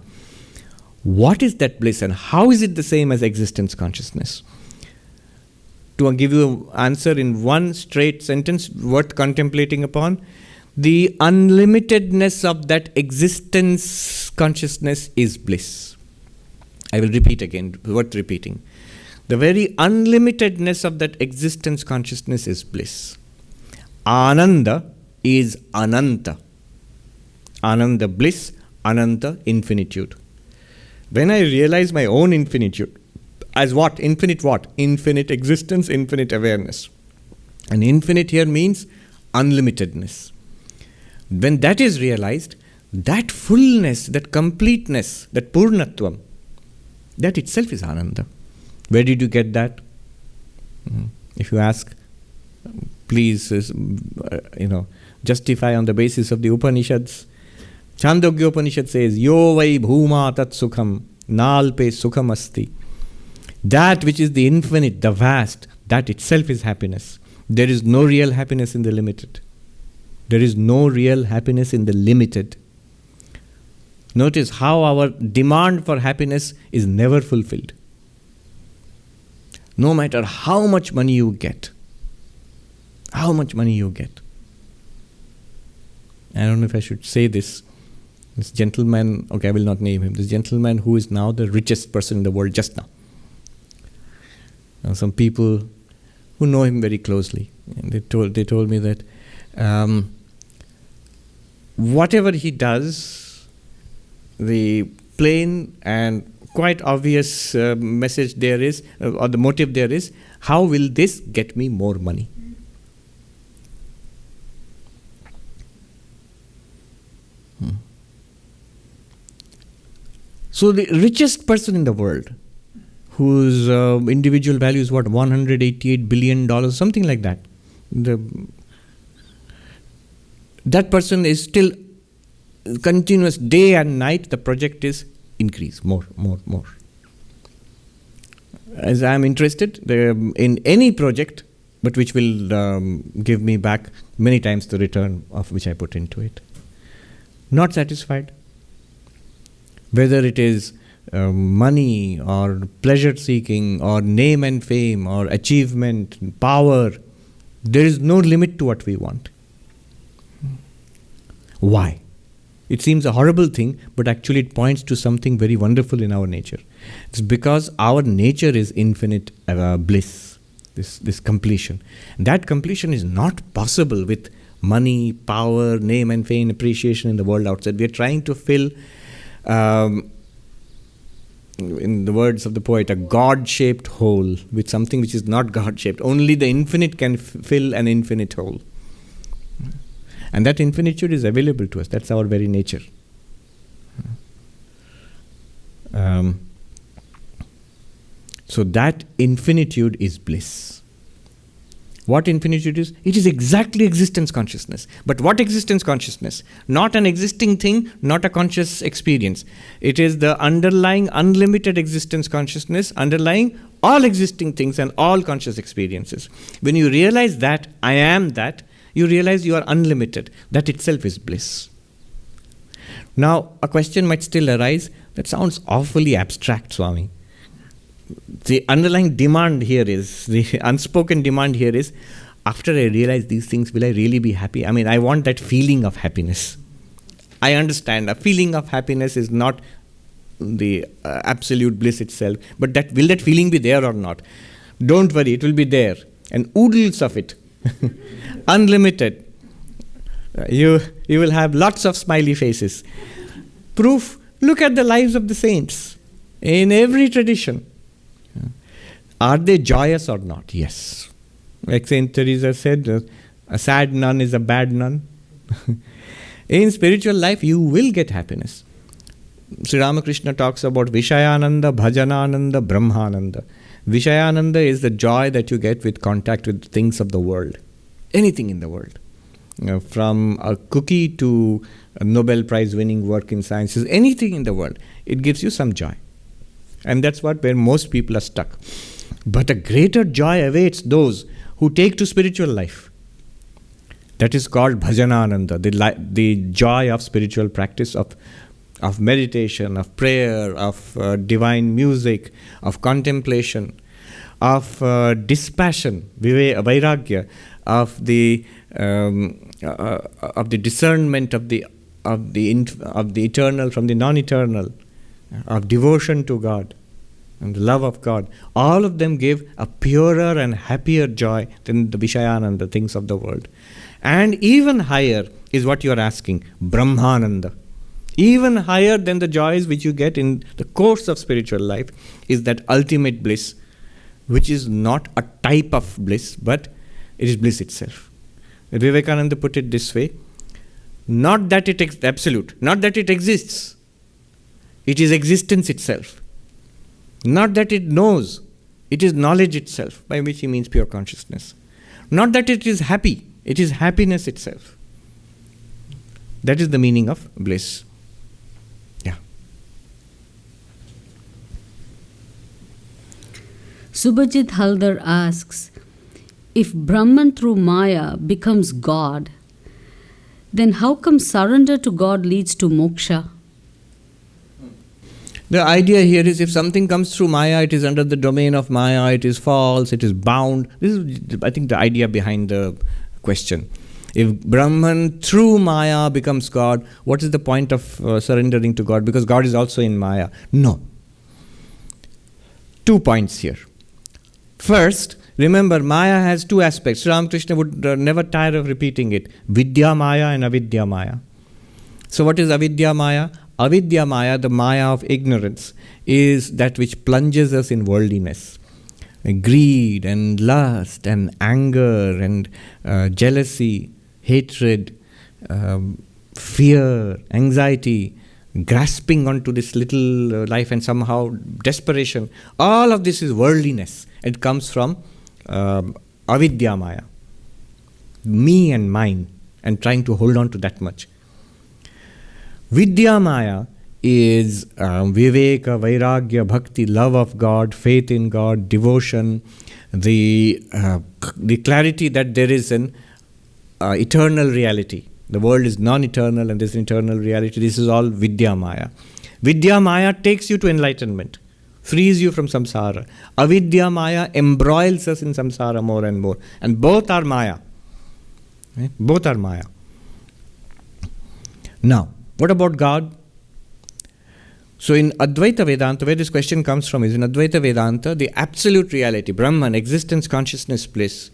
what is that bliss and how is it the same as existence consciousness? To give you an answer in one straight sentence worth contemplating upon, the unlimitedness of that existence consciousness is bliss. I will repeat again, worth repeating. The very unlimitedness of that existence consciousness is bliss. Ananda is ananta. Ananda bliss, ananta infinitude. When I realize my own infinitude, as what? Infinite what? Infinite existence, infinite awareness. And infinite here means unlimitedness. When that is realized, that fullness, that completeness, that purnatvam, that itself is Ananda. Where did you get that? If you ask, please, justify on the basis of the Upanishads. Chandogya Upanishad says, Yo vai bhuma tat sukham, nalpe sukham asti. That which is the infinite, the vast, that itself is happiness. There is no real happiness in the limited. There is no real happiness in the limited. Notice how our demand for happiness is never fulfilled. No matter how much money you get. How much money you get. I don't know if I should say this. This gentleman, okay, I will not name him. This gentleman who is now the richest person in the world just now. Now, some people who know him very closely, and they told me that whatever he does, the plain and quite obvious message there is, or the motive there is, how will this get me more money? So the richest person in the world, whose individual value is what, $188 billion, something like that. That person is still continuous, day and night, the project is increase, more. As I am interested in any project, but which will give me back many times the return of which I put into it. Not satisfied. Whether it is money or pleasure seeking or name and fame or achievement, power, there is no limit to what we want. Why? It seems a horrible thing, but actually it points to something very wonderful in our nature. It's because our nature is infinite bliss, this completion. And that completion is not possible with money, power, name and fame, appreciation in the world outside. We are trying to fill, in the words of the poet, a God-shaped hole with something which is not God-shaped. Only the infinite can fill an infinite hole. And that infinitude is available to us. That's our very nature. So that infinitude is bliss. What infinitude is? It is exactly existence consciousness. But what existence consciousness? Not an existing thing, not a conscious experience. It is the underlying unlimited existence consciousness, underlying all existing things and all conscious experiences. When you realize that, I am that, you realize you are unlimited. That itself is bliss. Now, a question might still arise, that sounds awfully abstract, Swami. The underlying demand here is, the unspoken demand here is, after I realize these things, will I really be happy? I mean, I want that feeling of happiness. I understand, a feeling of happiness is not the absolute bliss itself, but will that feeling be there or not? Don't worry, it will be there. And oodles of it. Unlimited. You will have lots of smiley faces. Proof, look at the lives of the saints in every tradition. Are they joyous or not? Yes. Like Saint Teresa said, a sad nun is a bad nun. In spiritual life, you will get happiness. Sri Ramakrishna talks about Vishayananda, Bhajanananda, Brahmananda. Vishayananda is the joy that you get with contact with things of the world. Anything in the world. From a cookie to a Nobel Prize winning work in sciences, anything in the world, it gives you some joy. And that's where most people are stuck. But a greater joy awaits those who take to spiritual life. That is called Bhajanananda, the joy of spiritual practice, of meditation, of prayer, of divine music, of contemplation, of dispassion, vairagya, of the discernment of the eternal from the non-eternal, of devotion to God and the love of God. All of them give a purer and happier joy than the Vishayananda, the things of the world. And even higher is what you are asking, Brahmananda. Even higher than the joys which you get in the course of spiritual life is that ultimate bliss, which is not a type of bliss, but it is bliss itself. Vivekananda put it this way, Not that it is absolute, not that it exists. It is existence itself. Not that it knows, it is knowledge itself, by which he means pure consciousness. Not that it is happy, it is happiness itself. That is the meaning of bliss. Yeah. Subhajit Haldar asks, if Brahman through Maya becomes God, then how come surrender to God leads to moksha? The idea here is if something comes through Maya, it is under the domain of Maya, it is false, it is bound. This is, I think, the idea behind the question. If Brahman through Maya becomes God, what is the point of surrendering to God? Because God is also in Maya. No. 2 points here. First, remember, Maya has 2 aspects. Sri Ramakrishna would never tire of repeating it. Vidya Maya and Avidya Maya. So what is Avidya Maya? Avidya Maya, the Maya of ignorance, is that which plunges us in worldliness. Greed and lust and anger and jealousy, hatred, fear, anxiety, grasping onto this little life and somehow desperation. All of this is worldliness. It comes from Avidya Maya. Me and mine, and trying to hold on to that much. Vidya Maya is Viveka, Vairagya, Bhakti, love of God, faith in God, devotion, the clarity that there is an eternal reality. The world is non-eternal and there is an eternal reality. This is all Vidya Maya. Vidya Maya takes you to enlightenment, frees you from samsara. Avidya Maya embroils us in samsara more and more. And both are Maya. Both are Maya. Now, what about God? So in Advaita Vedanta, where this question comes from is in Advaita Vedanta, the absolute reality, Brahman, existence, consciousness, bliss,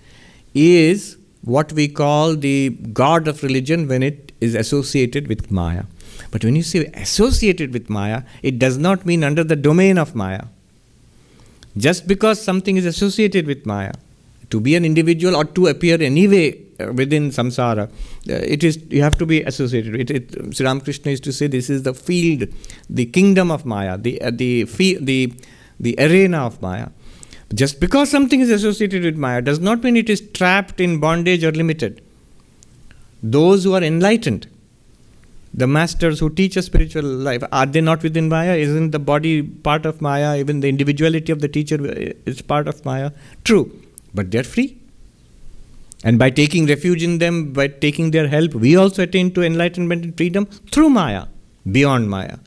is what we call the God of religion when it is associated with Maya. But when you say associated with Maya, it does not mean under the domain of Maya. Just because something is associated with Maya, to be an individual or to appear anyway within samsara, you have to be associated. Sri Ramakrishna used to say this is the field, the kingdom of Maya, the arena of Maya. Just because something is associated with Maya does not mean it is trapped in bondage or limited. Those who are enlightened, the masters who teach a spiritual life, are they not within Maya? Isn't the body part of Maya? Even the individuality of the teacher is part of Maya? True, but they are free. And by taking refuge in them, by taking their help, we also attain to enlightenment and freedom through Maya, beyond Maya.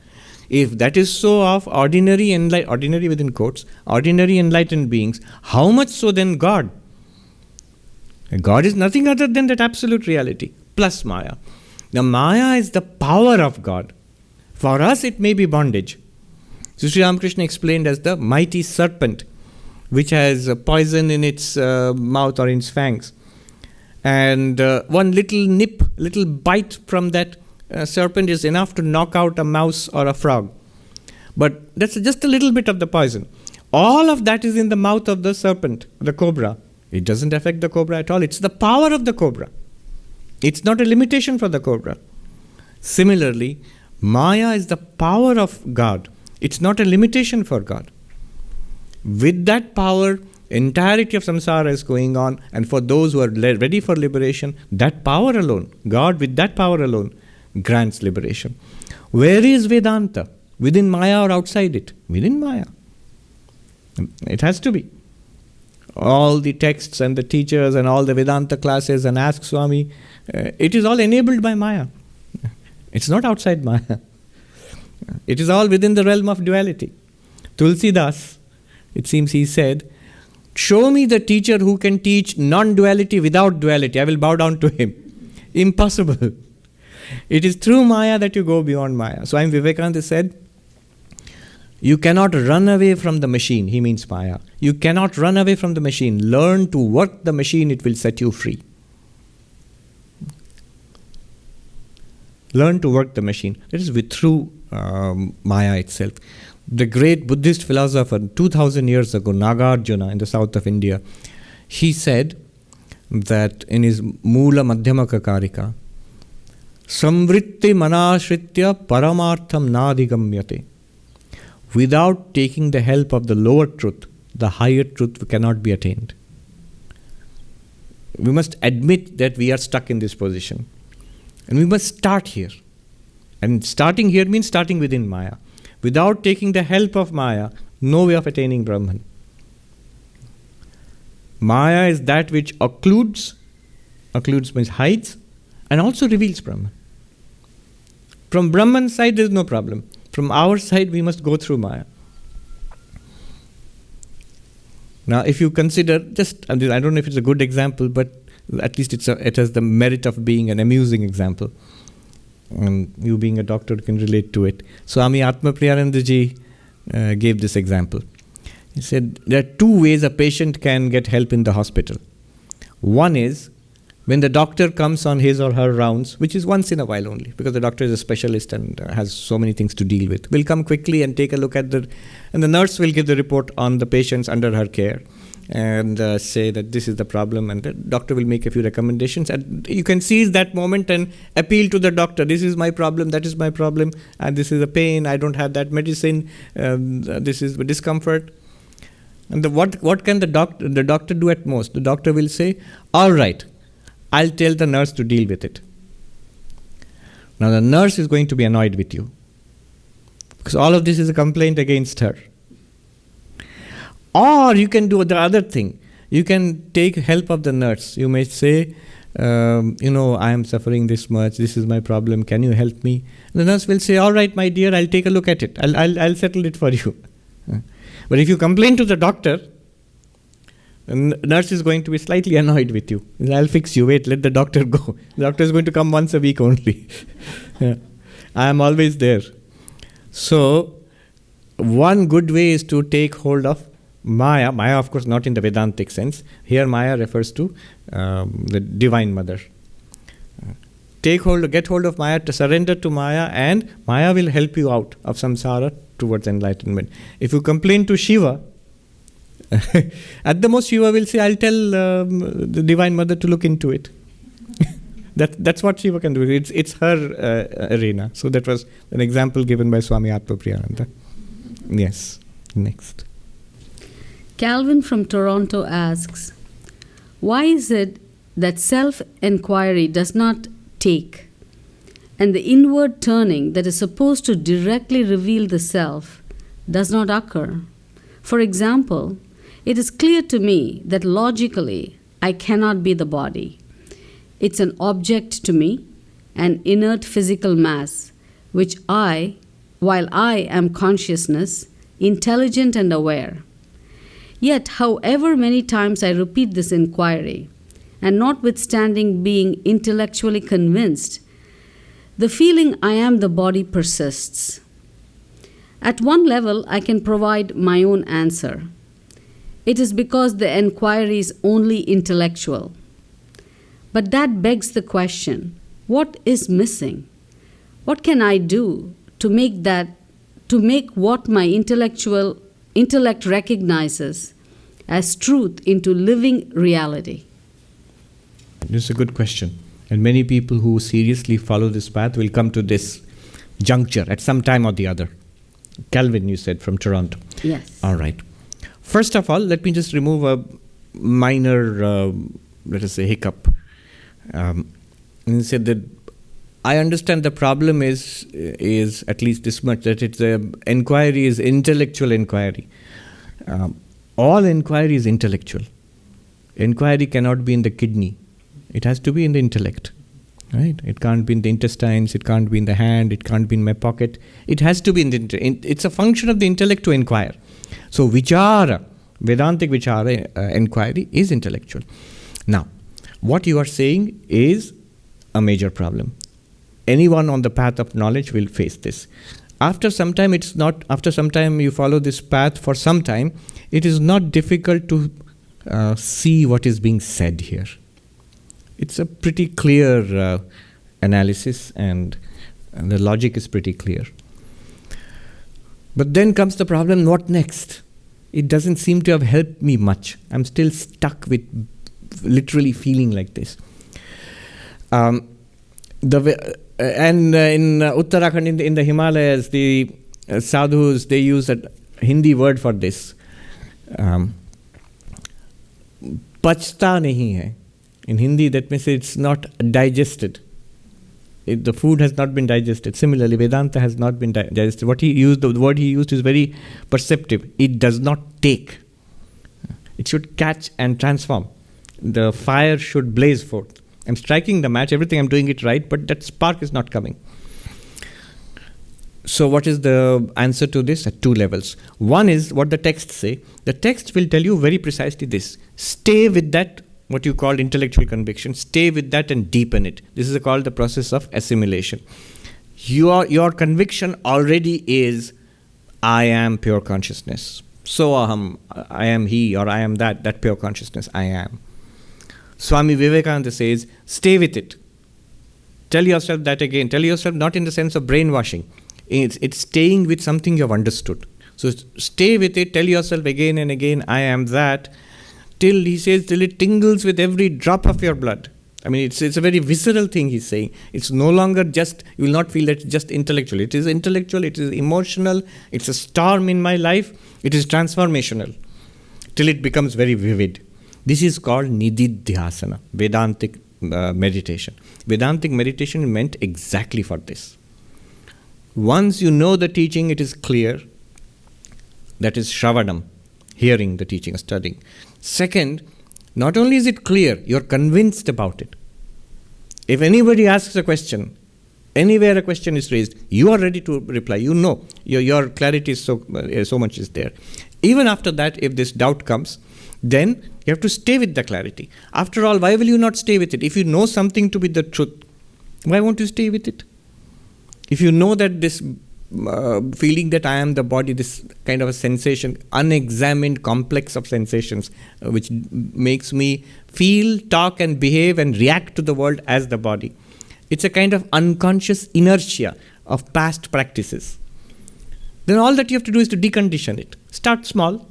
If that is so of ordinary within quotes, ordinary enlightened beings, how much so then God? God is nothing other than that absolute reality, plus Maya. Now Maya is the power of God. For us it may be bondage. So Sri Ramakrishna explained as the mighty serpent, which has poison in its mouth or in its fangs. And one little bite from that serpent is enough to knock out a mouse or a frog. But that's just a little bit of the poison. All of that is in the mouth of the serpent, the cobra. It doesn't affect the cobra at all. It's the power of the cobra. It's not a limitation for the cobra. Similarly, Maya is the power of God. It's not a limitation for God. With that power, entirety of samsara is going on, and for those who are ready for liberation, that power alone, God with that power alone, grants liberation. Where is Vedanta? Within Maya or outside it? Within Maya. It has to be. All the texts and the teachers and all the Vedanta classes and Ask Swami, it is all enabled by Maya. It's not outside Maya. It is all within the realm of duality. Tulsidas, it seems he said, show me the teacher who can teach non-duality without duality. I will bow down to him. Impossible. It is through Maya that you go beyond Maya. Swami Vivekananda said, you cannot run away from the machine. He means Maya. You cannot run away from the machine. Learn to work the machine. It will set you free. Learn to work the machine. That is through Maya itself. The great Buddhist philosopher 2000 years ago, Nagarjuna in the south of India, he said that in his Mula Madhyamaka Karika, Samvritti manashritya paramartham nadhigamyate. Without taking the help of the lower truth, the higher truth cannot be attained. We must admit that we are stuck in this position. And we must start here. And starting here means starting within Maya. Without taking the help of Maya, no way of attaining Brahman. Maya is that which occludes means hides, and also reveals Brahman. From Brahman's side, there is no problem. From our side, we must go through Maya. Now, if you consider, I don't know if it's a good example, but at least it has the merit of being an amusing example. And you being a doctor can relate to it. Swami Sarvapriyananda ji gave this example. He said there are two ways a patient can get help in the hospital. One is when the doctor comes on his or her rounds, which is once in a while only, because the doctor is a specialist and has so many things to deal with, will come quickly and take a look at and the nurse will give the report on the patients under her care and say that this is the problem, and the doctor will make a few recommendations, and you can seize that moment and appeal to the doctor. This is my problem, that is my problem, and this is a pain, I don't have that medicine, this is discomfort. And what can the doctor do at most? The doctor will say, all right, I'll tell the nurse to deal with it. Now the nurse is going to be annoyed with you, because all of this is a complaint against her. Or you can do the other thing. You can take help of the nurse. You may say, I am suffering this much. This is my problem. Can you help me? And the nurse will say, all right, my dear, I'll take a look at it. I'll settle it for you. But if you complain to the doctor, the nurse is going to be slightly annoyed with you. I'll fix you. Wait, let the doctor go. The doctor is going to come once a week only. I am always there. So, one good way is to take hold of Maya. Maya, of course, not in the Vedantic sense. Here, Maya refers to the Divine Mother. Get hold of Maya, to surrender to Maya, and Maya will help you out of samsara towards enlightenment. If you complain to Shiva, at the most Shiva will say, I'll tell the Divine Mother to look into it. That's what Shiva can do. It's her arena. So that was an example given by Swami Sarvapriyananda. Yes. Next. Calvin from Toronto asks, why is it that self-enquiry does not take, and the inward turning that is supposed to directly reveal the self does not occur? For example, it is clear to me that logically I cannot be the body. It's an object to me, an inert physical mass, while I am consciousness, intelligent and aware. Yet, however many times I repeat this inquiry, and notwithstanding being intellectually convinced, the feeling I am the body persists. At one level, I can provide my own answer. It is because the enquiry is only intellectual. But that begs the question, what is missing? What can I do to make what my intellect recognizes as truth into living reality? This is a good question. And many people who seriously follow this path will come to this juncture at some time or the other. Calvin, you said, from Toronto. Yes. All right. First of all, let me just remove a minor, let us say, hiccup. And said that I understand the problem is at least this much, that it's inquiry is intellectual inquiry. All inquiry is intellectual. Inquiry cannot be in the kidney. It has to be in the intellect. Right? It can't be in the intestines, it can't be in the hand, it can't be in my pocket. It has to be in the it's a function of the intellect to inquire. So vichara, Vedantic vichara, inquiry is intellectual. Now, what you are saying is a major problem. Anyone on the path of knowledge will face this. After some time you follow this path for some time, it is not difficult to see what is being said here. It's a pretty clear analysis, and the logic is pretty clear. But then comes the problem, what next? It doesn't seem to have helped me much. I'm still stuck with literally feeling like this. And in Uttarakhand, in the Himalayas, the sadhus, they use a Hindi word for this. Pachta nahi hai. In Hindi, that means it's not digested. The food has not been digested. Similarly, Vedanta has not been digested. The word he used is very perceptive. It does not take. It should catch and transform. The fire should blaze forth. I'm striking the match, everything I'm doing it right, but that spark is not coming. So what is the answer to this? At two levels. One is what the texts say. The text will tell you very precisely this. Stay with that, what you call intellectual conviction. Stay with that and deepen it. This is called the process of assimilation. Your conviction already is, I am pure consciousness. So aham, I am he, or I am that pure consciousness, I am. Swami Vivekananda says, stay with it. Tell yourself that again. Tell yourself not in the sense of brainwashing. It's staying with something you have understood. So stay with it, tell yourself again and again, I am that, till he says, till it tingles with every drop of your blood. I mean, it's a very visceral thing he's saying. It's no longer just, you will not feel that it's just intellectual. It is intellectual, it is emotional, it's a storm in my life, it is transformational, till it becomes very vivid. This is called nididhyasana, Vedantic meditation. Vedantic meditation meant exactly for this. Once you know the teaching, it is clear. That is shravanam, hearing the teaching, studying. Second, not only is it clear, you're convinced about it. If anybody asks a question, anywhere a question is raised, you are ready to reply. You know, your clarity is so much is there. Even after that, if this doubt comes, then you have to stay with the clarity. After all, why will you not stay with it? If you know something to be the truth, why won't you stay with it? If you know that this feeling that I am the body, this kind of a sensation, unexamined complex of sensations, which makes me feel, talk and behave and react to the world as the body. It's a kind of unconscious inertia of past practices. Then all that you have to do is to decondition it. Start small,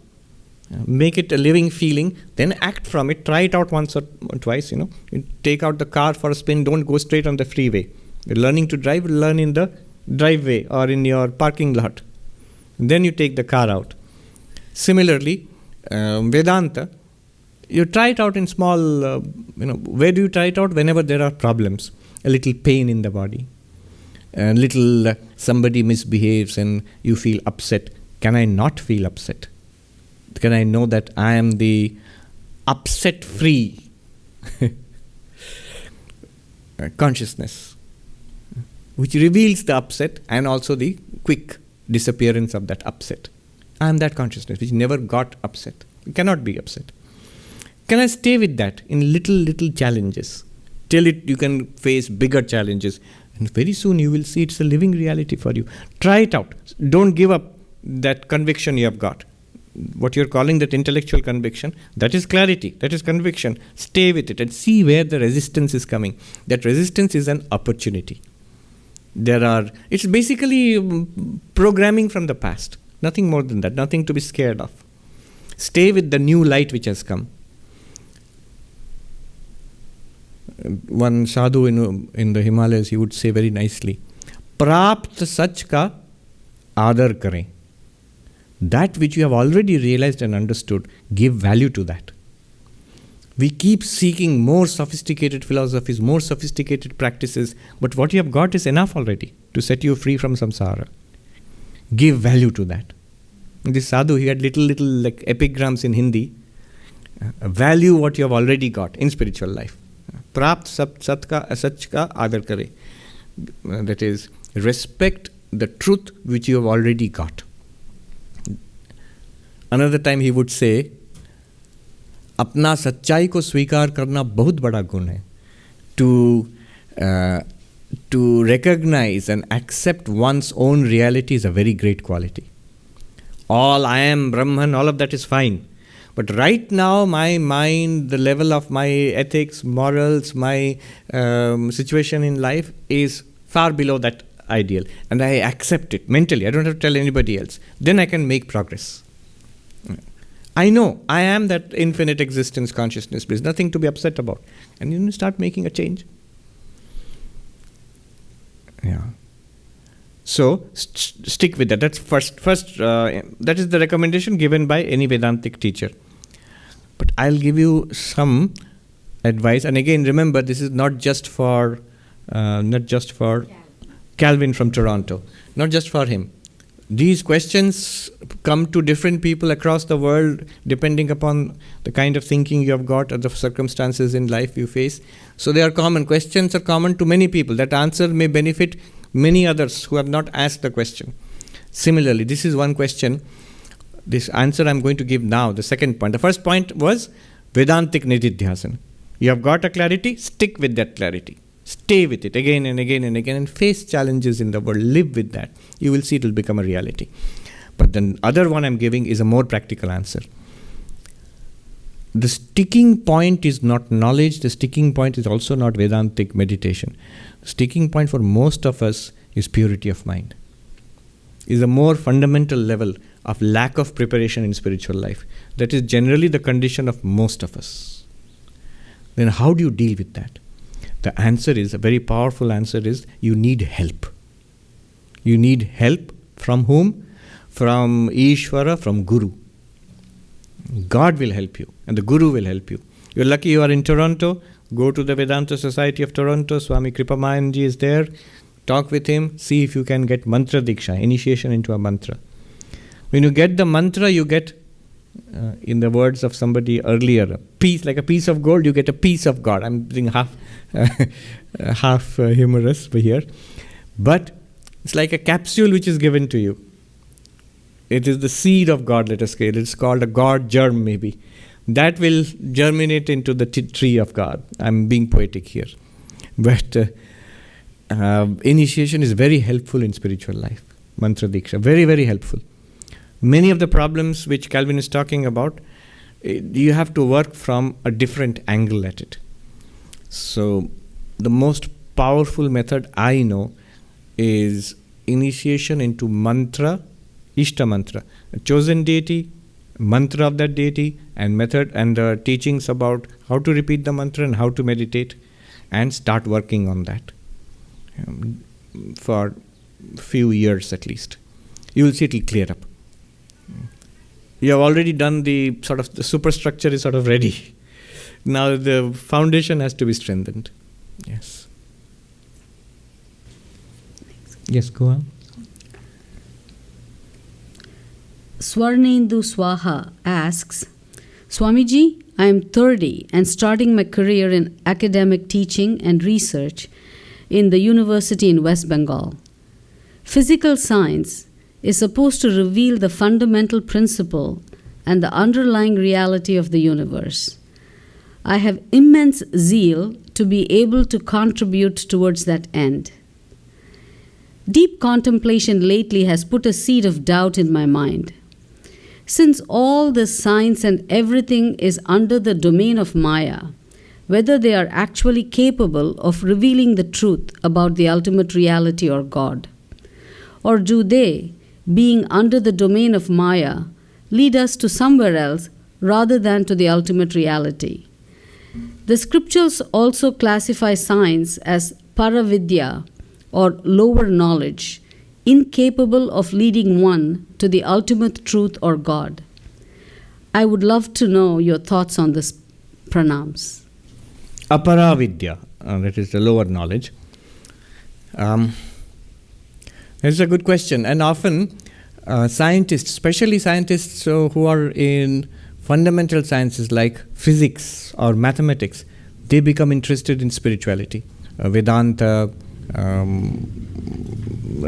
make it a living feeling, then act from it, try it out once or twice, You take out the car for a spin, don't go straight on the freeway. You're learning to drive, learn in the driveway or in your parking lot. Then you take the car out. Similarly, Vedanta, you try it out in small, where do you try it out? Whenever there are problems, a little pain in the body, a little somebody misbehaves and you feel upset. Can I not feel upset? Can I know that I am the upset-free consciousness, which reveals the upset and also the quick disappearance of that upset. I am that consciousness which never got upset. It cannot be upset. Can I stay with that in little challenges till you can face bigger challenges? And very soon you will see it's a living reality for you. Try it out. Don't give up that conviction you have got. What you're calling that intellectual conviction, that is clarity, that is conviction. Stay with it and see where the resistance is coming. That resistance is an opportunity. It's basically programming from the past. Nothing more than that, nothing to be scared of. Stay with the new light which has come. One sadhu in the Himalayas, he would say very nicely, Prapt sach ka adar kare. That which you have already realized and understood, give value to that. We keep seeking more sophisticated philosophies, more sophisticated practices, but what you have got is enough already to set you free from samsara. Give value to that. This sadhu, he had little like epigrams in Hindi. Value what you have already got in spiritual life. Prapt sach ka adar kare. That is, respect the truth which you have already got. Another time he would say, अपना सच्चाई को स्वीकार करना बहुत बड़ा गुण है. To recognize and accept one's own reality is a very great quality. All I am Brahman, all of that is fine. But right now my mind, the level of my ethics, morals, my situation in life is far below that ideal. And I accept it mentally. I don't have to tell anybody else. Then I can make progress. I know I am that infinite existence consciousness. There's nothing to be upset about. And you start making a change. Yeah. So stick with that. That's first. That is the recommendation given by any Vedantic teacher. But I'll give you some advice. And again, remember, this is not just for Calvin from Toronto. Not just for him. These questions come to different people across the world depending upon the kind of thinking you have got or the circumstances in life you face. So they are common. Questions are common to many people. That answer may benefit many others who have not asked the question. Similarly, this is one question. This answer I'm going to give now, the second point. The first point was Vedantic Nididhyasana. You have got a clarity, stick with that clarity. Stay with it again and again and again and face challenges in the world. Live with that. You will see it will become a reality. But the other one I'm giving is a more practical answer. The sticking point is not knowledge. The sticking point is also not Vedantic meditation. The sticking point for most of us is purity of mind. Is a more fundamental level of lack of preparation in spiritual life. That is generally the condition of most of us. Then how do you deal with that? The answer is, a very powerful answer is, you need help. You need help from whom? From Ishvara, from Guru. God will help you and the Guru will help you. You're lucky you are in Toronto. Go to the Vedanta Society of Toronto. Swami Kripamayanji is there. Talk with him. See if you can get mantra diksha, initiation into a mantra. When you get the mantra, you get, in the words of somebody earlier, a piece, like a piece of gold, you get a piece of God. I'm being half humorous here. But it's like a capsule which is given to you. It is the seed of God, let us say. It's called a God germ, maybe. That will germinate into the tree of God. I'm being poetic here. But initiation is very helpful in spiritual life. Mantra Diksha, very, very helpful. Many of the problems which Calvin is talking about, you have to work from a different angle at it. So, the most powerful method I know is initiation into mantra, Ishta mantra, a chosen deity, mantra of that deity, and method and the teachings about how to repeat the mantra and how to meditate, and start working on that for a few years at least. You will see it will clear up. You have already done the superstructure is sort of ready. Now the foundation has to be strengthened. Yes. Yes, go on. Swarnendu Swaha asks, Swamiji, I am 30 and starting my career in academic teaching and research in the university in West Bengal. Physical science is supposed to reveal the fundamental principle and the underlying reality of the universe. I have immense zeal to be able to contribute towards that end. Deep contemplation lately has put a seed of doubt in my mind. Since all this science and everything is under the domain of Maya, whether they are actually capable of revealing the truth about the ultimate reality or God, or do they, being under the domain of Maya, lead us to somewhere else rather than to the ultimate reality? The scriptures also classify science as paravidya or lower knowledge, incapable of leading one to the ultimate truth or God. I would love to know your thoughts on this. Pranams. Aparavidya, that is the lower knowledge. It's a good question, and often scientists, especially scientists who are in fundamental sciences like physics or mathematics, they become interested in spirituality, Vedanta,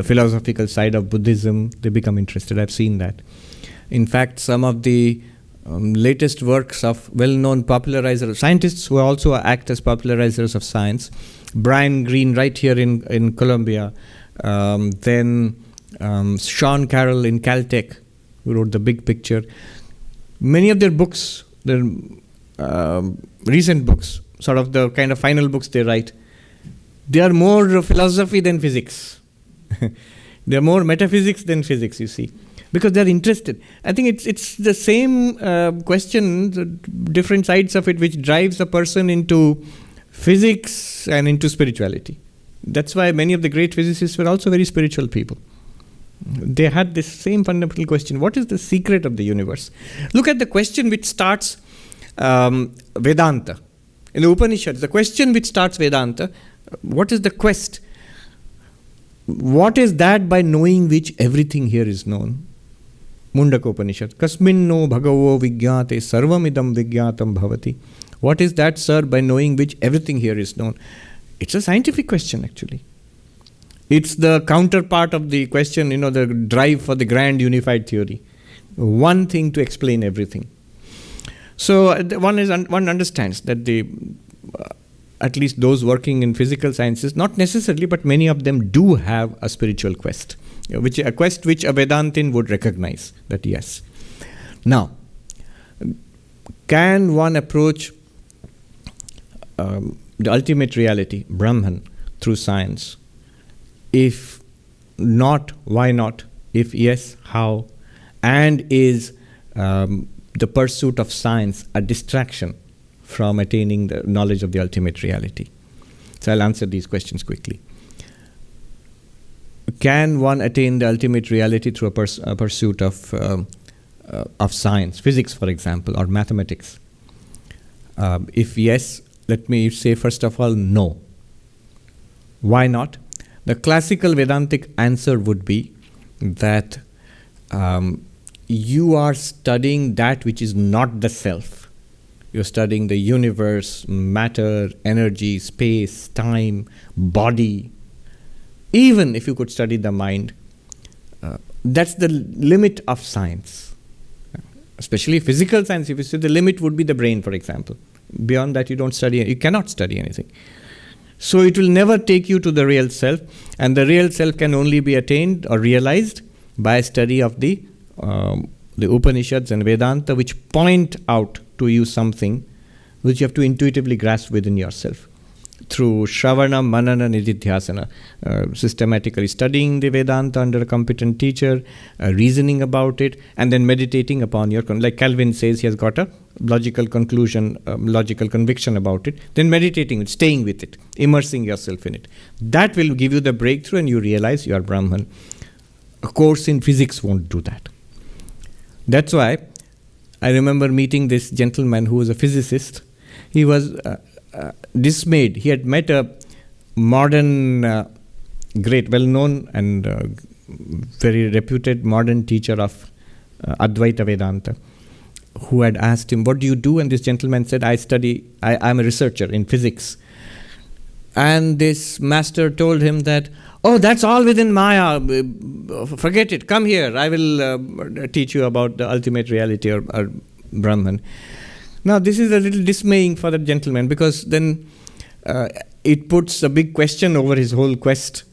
philosophical side of Buddhism. They become interested. I've seen that. In fact, some of the latest works of well-known popularizers, scientists who also act as popularizers of science, Brian Greene right here in Colombia, then Sean Carroll in Caltech, who wrote The Big Picture. Many of their books, their recent books, sort of the kind of final books they write, they are more philosophy than physics. They are more metaphysics than physics, you see, because they are interested. I think it's the same question, the different sides of it, which drives a person into physics and into spirituality. That's why many of the great physicists were also very spiritual people. They had this same fundamental question: what is the secret of the universe? Look at the question which starts Vedanta. In the Upanishads, the question which starts Vedanta, what is the quest? What is that by knowing which everything here is known? Mundaka Upanishad. Kasminno bhagavo vigyate sarvamidam vigyatam bhavati. What is that, sir, by knowing which everything here is known? It's a scientific question, actually. It's the counterpart of the question, the drive for the grand unified theory. One thing to explain everything. So one understands that at least those working in physical sciences, not necessarily, but many of them do have a spiritual quest, a quest which a Vedantin would recognize that yes. Now, can one approach the ultimate reality, Brahman, through science? If not, why not? If yes, how? And is the pursuit of science a distraction from attaining the knowledge of the ultimate reality? So I'll answer these questions quickly. Can one attain the ultimate reality through a pursuit of science, physics, for example, or mathematics? If yes, let me say first of all, no. Why not? The classical Vedantic answer would be that you are studying that which is not the self. You're studying the universe, matter, energy, space, time, body. Even if you could study the mind, that's the limit of science. Especially physical science, if you say the limit would be the brain, for example. Beyond that, you cannot study anything. So it will never take you to the real self, and the real self can only be attained or realized by a study of the Upanishads and Vedanta, which point out to you something which you have to intuitively grasp within yourself through Shravana, Manana, Nididhyasana, systematically studying the Vedanta under a competent teacher, reasoning about it, and then meditating upon like Calvin says, he has got a logical conclusion, logical conviction about it, then meditating, staying with it, immersing yourself in it. That will give you the breakthrough and you realize you are Brahman. A course in physics won't do that. That's why I remember meeting this gentleman who was a physicist. He was dismayed. He had met a modern, great, well-known and very reputed modern teacher of Advaita Vedanta, who had asked him, what do you do? And this gentleman said, I'm a researcher in physics. And this master told him that, oh, that's all within Maya. Forget it. Come here. I will teach you about the ultimate reality or Brahman. Now, this is a little dismaying for the gentleman, because then it puts a big question over his whole quest.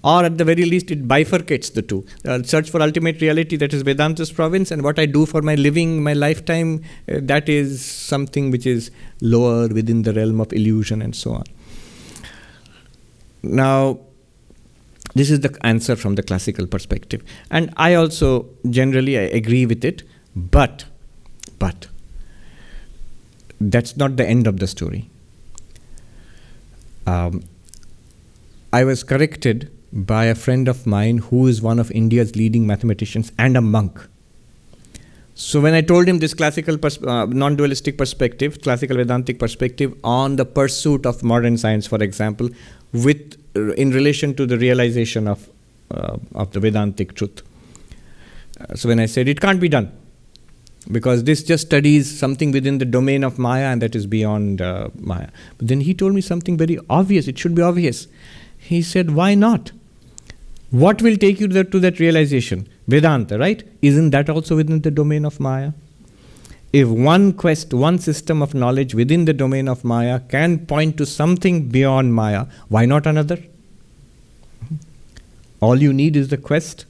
Or at the very least, it bifurcates the two. Search for ultimate reality, that is Vedanta's province, and what I do for my living, my lifetime, that is something which is lower within the realm of illusion and so on. Now, this is the answer from the classical perspective. And I also generally agree with it, but that's not the end of the story. I was corrected by a friend of mine who is one of India's leading mathematicians and a monk. So when I told him this classical non-dualistic perspective, classical Vedantic perspective on the pursuit of modern science, for example, in relation to the realization of the Vedantic truth. So when I said it can't be done, because this just studies something within the domain of Maya, and that is beyond Maya. But then he told me something very obvious. It should be obvious. He said, why not? What will take you to that realization? Vedanta, right? Isn't that also within the domain of Maya? If one quest, one system of knowledge within the domain of Maya can point to something beyond Maya, why not another? All you need is the quest,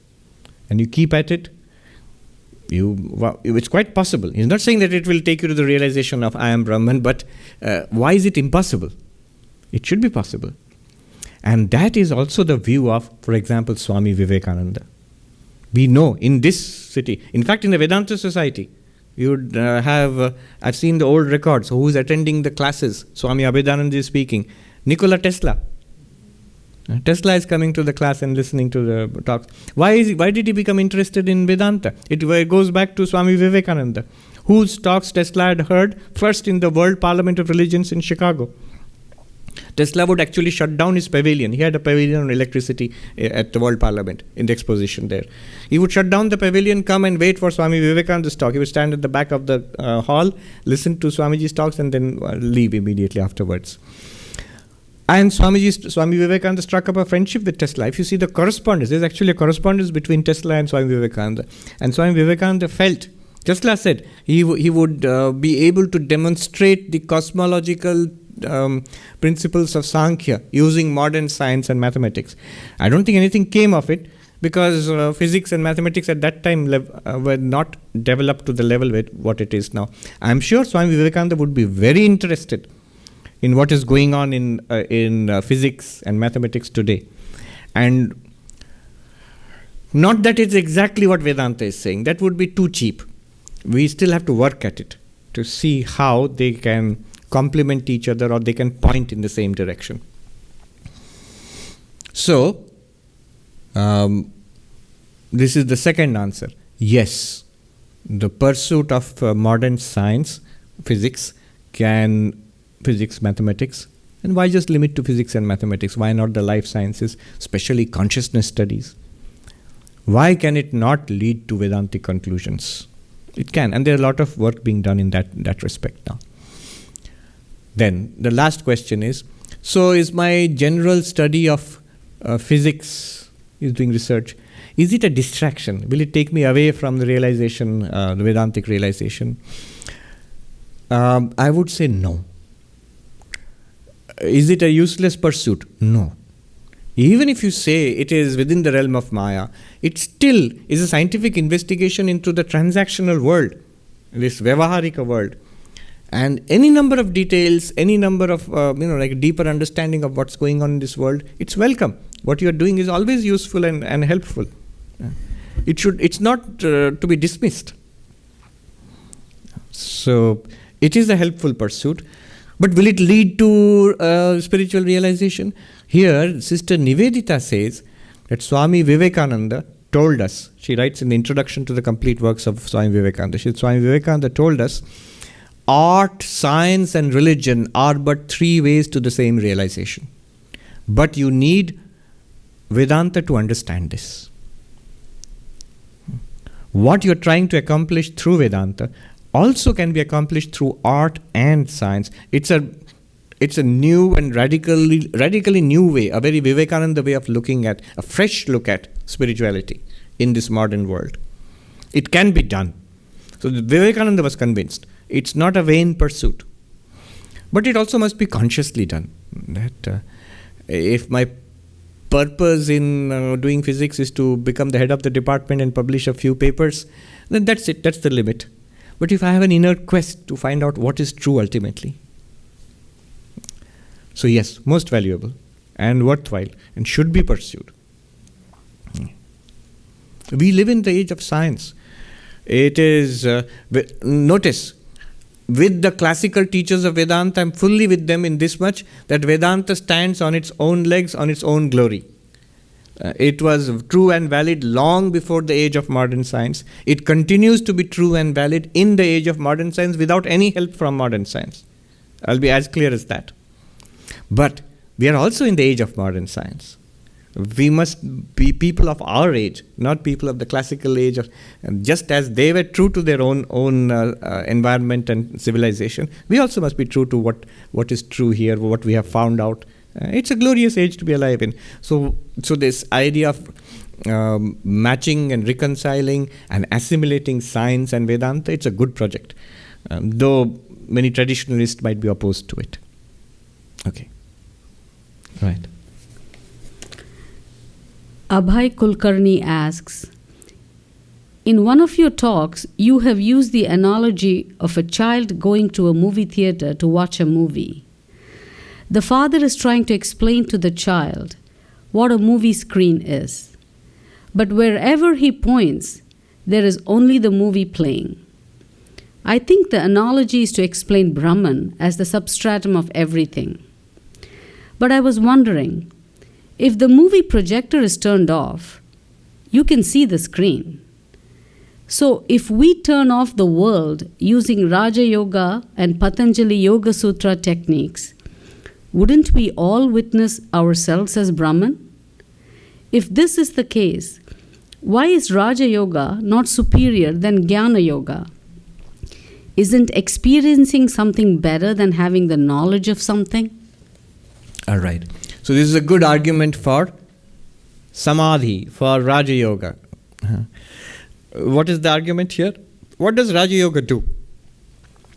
and you keep at it. It's quite possible. He's not saying that it will take you to the realization of I am Brahman, but why is it impossible? It should be possible. And that is also the view of, for example, Swami Vivekananda. We know in this city, in fact in the Vedanta society, you would I've seen the old records, who is attending the classes, Swami Abhedanand is speaking, Nikola Tesla. Tesla is coming to the class and listening to the talks. Why did he become interested in Vedanta? It goes back to Swami Vivekananda, whose talks Tesla had heard first in the World Parliament of Religions in Chicago. Tesla would actually shut down his pavilion. He had a pavilion on electricity at the World Parliament in the exposition there. He would shut down the pavilion, come and wait for Swami Vivekananda's talk. He would stand at the back of the hall, listen to Swamiji's talks, and then leave immediately afterwards. And Swami Vivekananda struck up a friendship with Tesla. If you see the correspondence, there's actually a correspondence between Tesla and Swami Vivekananda. And Swami Vivekananda felt, Tesla said, he would be able to demonstrate the cosmological principles of Sankhya using modern science and mathematics. I don't think anything came of it because physics and mathematics at that time were not developed to the level with what it is now. I'm sure Swami Vivekananda would be very interested in what is going on in physics and mathematics today. And not that it's exactly what Vedanta is saying. That would be too cheap. We still have to work at it to see how they can complement each other or they can point in the same direction. So, this is the second answer. Yes, the pursuit of modern science, physics, mathematics, and why just limit to physics and mathematics? Why not the life sciences, especially consciousness studies? Why can it not lead to Vedantic conclusions? It can, and there are a lot of work being done in that respect now. Then the last question is, so is my general study of physics, is doing research, is it a distraction? Will it take me away from the realization, the Vedantic realization? I would say no. Is it a useless pursuit? No. Even if you say it is within the realm of Maya, it still is a scientific investigation into the transactional world, this Vyavaharika world. And any number of details, any number of, like deeper understanding of what's going on in this world, it's welcome. What you're doing is always useful and helpful. It's not to be dismissed. So, it is a helpful pursuit. But will it lead to spiritual realization? Here, Sister Nivedita says that Swami Vivekananda told us, she writes in the introduction to the complete works of Swami Vivekananda, Swami Vivekananda told us, art, science and religion are but three ways to the same realization. But you need Vedanta to understand this. What you're trying to accomplish through Vedanta also can be accomplished through art and science. It's a new and radically new way, a very Vivekananda way of looking at, a fresh look at spirituality in this modern world. It can be done. So Vivekananda was convinced. It's not a vain pursuit. But it also must be consciously done. That if my purpose in doing physics is to become the head of the department and publish a few papers, then that's it, that's the limit. But if I have an inner quest to find out what is true ultimately, so yes, most valuable and worthwhile and should be pursued. We live in the age of science. It is, notice, with the classical teachers of Vedanta, I'm fully with them in this much, that Vedanta stands on its own legs, on its own glory. It was true and valid long before the age of modern science. It continues to be true and valid in the age of modern science without any help from modern science. I'll be as clear as that. But we are also in the age of modern science. We must be people of our age, not people of the classical age. Just as they were true to their own environment and civilization, we also must be true to what is true here, what we have found out. It's a glorious age to be alive in. So this idea of matching and reconciling and assimilating science and Vedanta, it's a good project, though many traditionalists might be opposed to it. Okay. Right. Abhay Kulkarni asks, in one of your talks, you have used the analogy of a child going to a movie theater to watch a movie. The father is trying to explain to the child what a movie screen is. But wherever he points, there is only the movie playing. I think the analogy is to explain Brahman as the substratum of everything. But I was wondering, If the movie projector is turned off, you can see the screen. So if we turn off the world using Raja Yoga and Patanjali Yoga Sutra techniques, wouldn't we all witness ourselves as Brahman? If this is the case, why is Raja Yoga not superior than Jnana Yoga? Isn't experiencing something better than having the knowledge of something? All right. So this is a good argument for Samadhi, for Raja Yoga. What is the argument here? What does Raja Yoga do?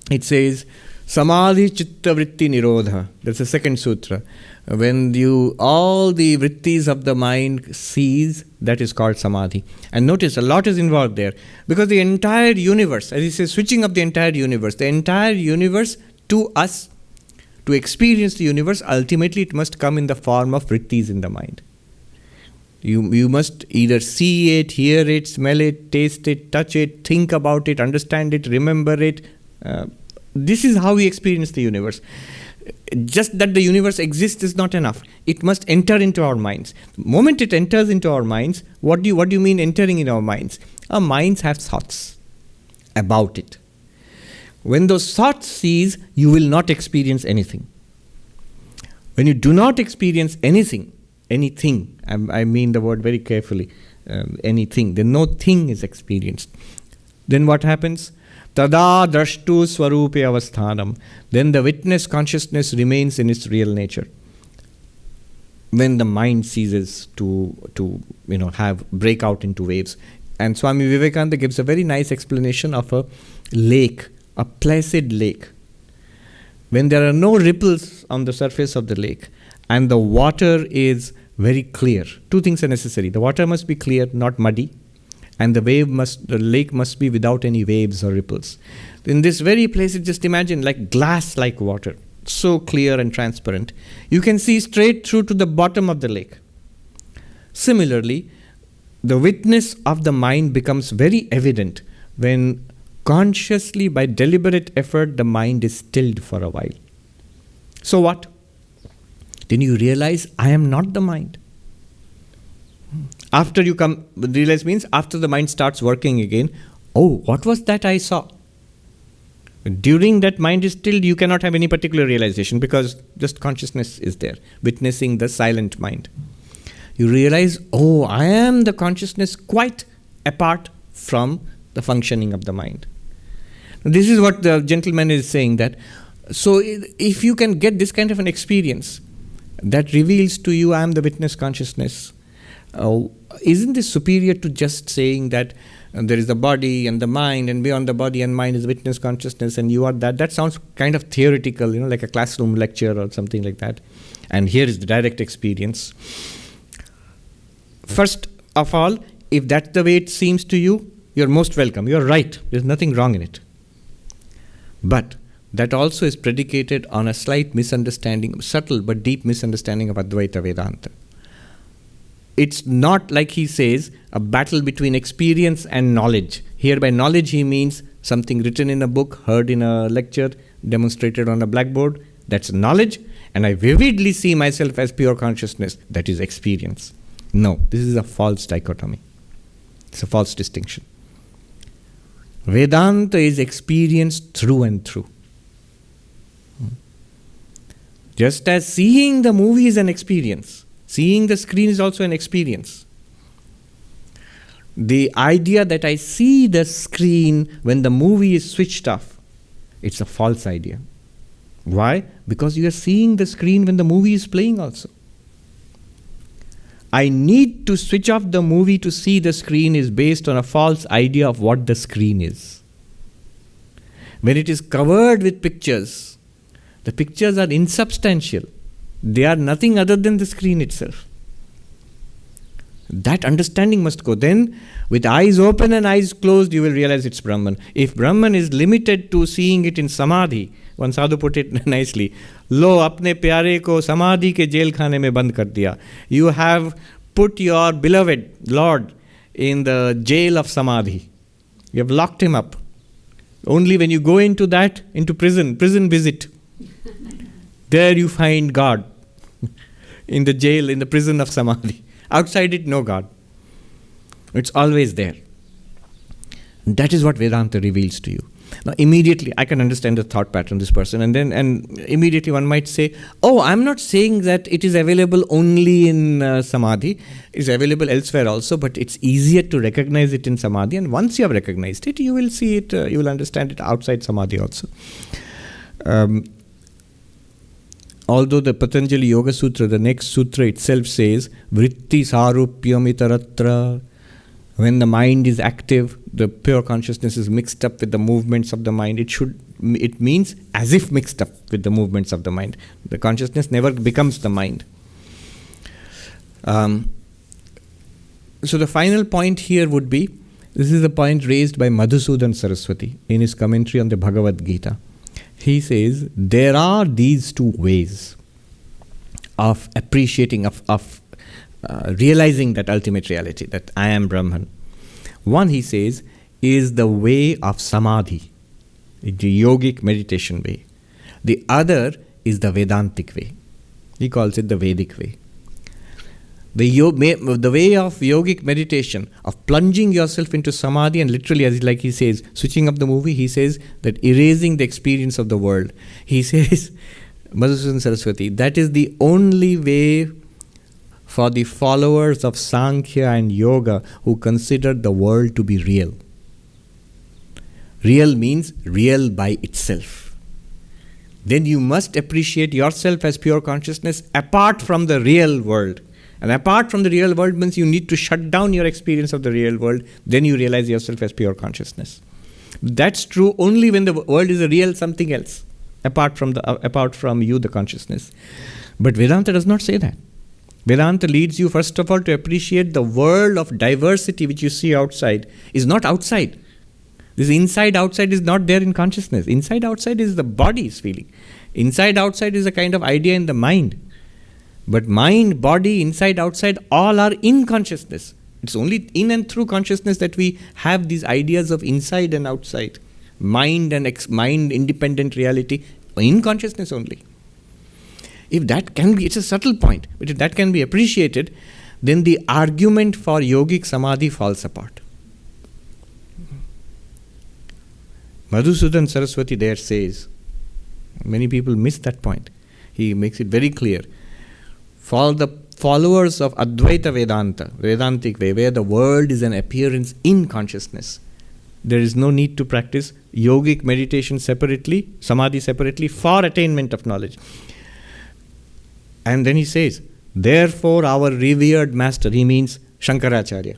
It says, Samadhi Chitta Vritti Nirodha. That's the second sutra. When all the vrittis of the mind cease, that is called Samadhi. And notice, a lot is involved there. Because the entire universe, as he says, switching up the entire universe to us, to experience the universe, ultimately it must come in the form of vrittis in the mind. You must either see it, hear it, smell it, taste it, touch it, think about it, understand it, remember it. This is how we experience the universe. Just that the universe exists is not enough. It must enter into our minds. The moment it enters into our minds, what do you mean entering in our minds? Our minds have thoughts about it. When those thoughts cease, you will not experience anything. When you do not experience anything, I mean the word very carefully, anything, then no thing is experienced. Then what happens? Tada drashtu swarupe avasthanam. Then the witness consciousness remains in its real nature. When the mind ceases to break out into waves. And Swami Vivekananda gives a very nice explanation of a lake, a placid lake. When there are no ripples on the surface of the lake and the water is very clear, two things are necessary. The water must be clear, not muddy, and the lake must be without any waves or ripples. In this very place, just imagine like glass-like water, so clear and transparent. You can see straight through to the bottom of the lake. Similarly, the witness of the mind becomes very evident when consciously, by deliberate effort, the mind is stilled for a while. So what? Then you realize, I am not the mind. After you realize means after the mind starts working again, oh, what was that I saw? During that mind is stilled, you cannot have any particular realization because just consciousness is there, witnessing the silent mind. You realize, oh, I am the consciousness quite apart from the functioning of the mind. This is what the gentleman is saying, that so if you can get this kind of an experience that reveals to you I am the witness consciousness, isn't this superior to just saying that there is the body and the mind, and beyond the body and mind is witness consciousness and you are that? That sounds kind of theoretical, like a classroom lecture or something like that. And here is the direct experience. First of all, if that's the way it seems to you, you're most welcome. You're right. There's nothing wrong in it. But that also is predicated on a slight misunderstanding, subtle but deep misunderstanding of Advaita Vedanta. It's not, like he says, a battle between experience and knowledge. Here by knowledge he means something written in a book, heard in a lecture, demonstrated on a blackboard. That's knowledge. And I vividly see myself as pure consciousness. That is experience. No, this is a false dichotomy. It's a false distinction. Vedanta is experienced through and through. Just as seeing the movie is an experience, seeing the screen is also an experience. The idea that I see the screen when the movie is switched off, it's a false idea. Why? Because you are seeing the screen when the movie is playing also. I need to switch off the movie to see the screen is based on a false idea of what the screen is. When it is covered with pictures, the pictures are insubstantial. They are nothing other than the screen itself. That understanding must go. Then, with eyes open and eyes closed, you will realize it's Brahman. If Brahman is limited to seeing it in Samadhi, one sadhu put it nicely, Lo apne pyare ko Samadhi ke jail khane mein band kar diya. You have put your beloved Lord in the jail of Samadhi. You have locked him up. Only when you go into prison visit, there you find God. in the jail, in the prison of samadhi. Outside it, no God. It's always there. That is what Vedanta reveals to you. Now, immediately, I can understand the thought pattern of this person, and immediately one might say, "Oh, I'm not saying that it is available only in samadhi. It's available elsewhere also, but it's easier to recognize it in samadhi. And once you have recognized it, you will see it. You will understand it outside samadhi also." Although the Patanjali Yoga Sutra, the next sutra itself says, "Vritti sarupyam itaratra." When the mind is active, the pure consciousness is mixed up with the movements of the mind. It means as if mixed up with the movements of the mind. The consciousness never becomes the mind. So the final point here would be, this is the point raised by Madhusudan Saraswati in his commentary on the Bhagavad Gita. He says, there are these two ways of appreciating, of realizing that ultimate reality, that I am Brahman. One, he says, is the way of samadhi, the yogic meditation way. The other is the Vedantic way. He calls it the Vedic way. The way of yogic meditation, of plunging yourself into samadhi, and literally, as like he says, switching up the movie, he says that erasing the experience of the world. He says, Madhusudan Saraswati, that is the only way for the followers of Sankhya and Yoga who consider the world to be real. Real means real by itself. Then you must appreciate yourself as pure consciousness apart from the real world. And apart from the real world means you need to shut down your experience of the real world. Then you realize yourself as pure consciousness. That's true only when the world is a real something else, apart from you, the consciousness. But Vedanta does not say that. Vedanta leads you, first of all, to appreciate the world of diversity which you see outside is not outside. This inside-outside is not there in consciousness. Inside-outside is the body's feeling. Inside-outside is a kind of idea in the mind. But mind, body, inside-outside, all are in consciousness. It's only in and through consciousness that we have these ideas of inside and outside. Mind and mind-independent reality in consciousness only. If that can be, it's a subtle point, but if that can be appreciated, then the argument for yogic samadhi falls apart. Madhusudan Saraswati there says, many people miss that point. He makes it very clear. For the followers of Advaita Vedanta, Vedantic way, where the world is an appearance in consciousness, there is no need to practice yogic meditation separately, samadhi separately, for attainment of knowledge. And then he says, therefore our revered master, he means Shankaracharya,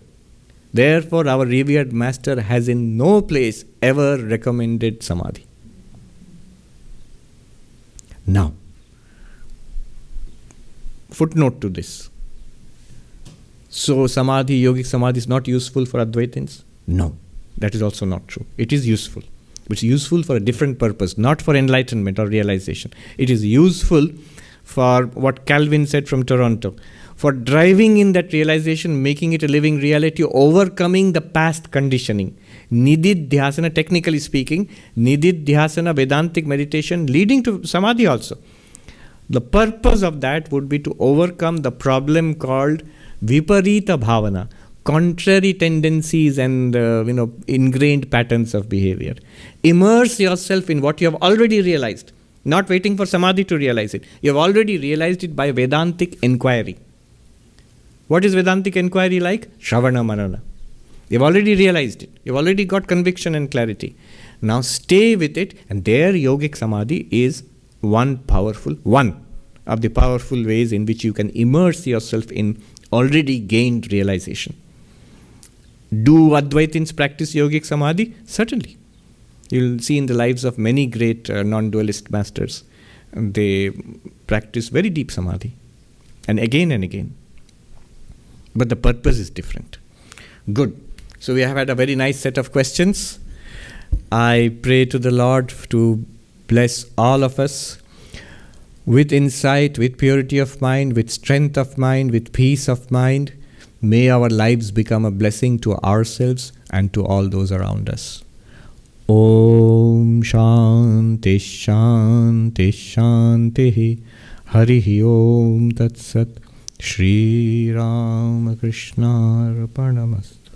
therefore our revered master has in no place ever recommended samadhi. Now, footnote to this. So samadhi, yogic samadhi is not useful for Advaitins? No, that is also not true. It is useful. It's useful for a different purpose, not for enlightenment or realization. It is useful for what Calvin said from Toronto, for driving in that realization, making it a living reality, overcoming the past conditioning. Nididhyasana, technically speaking, Nididhyasana, Vedantic meditation, leading to samadhi also. The purpose of that would be to overcome the problem called Viparita Bhavana, contrary tendencies and ingrained patterns of behavior. Immerse yourself in what you have already realized. Not waiting for samadhi to realize it. You have already realized it by Vedantic inquiry. What is Vedantic inquiry like? Shravana Manana. You have already realized it. You have already got conviction and clarity. Now stay with it, and there yogic samadhi is one of the powerful ways in which you can immerse yourself in already gained realization. Do Advaitins practice yogic samadhi? Certainly. You'll see in the lives of many great non-dualist masters, they practice very deep samadhi, and again. But the purpose is different. Good. So we have had a very nice set of questions. I pray to the Lord to bless all of us with insight, with purity of mind, with strength of mind, with peace of mind. May our lives become a blessing to ourselves and to all those around us. Om Shanti Shanti Shanti. Harihi Om Tat Sat. Shri Ramakrishna Arpanamastu.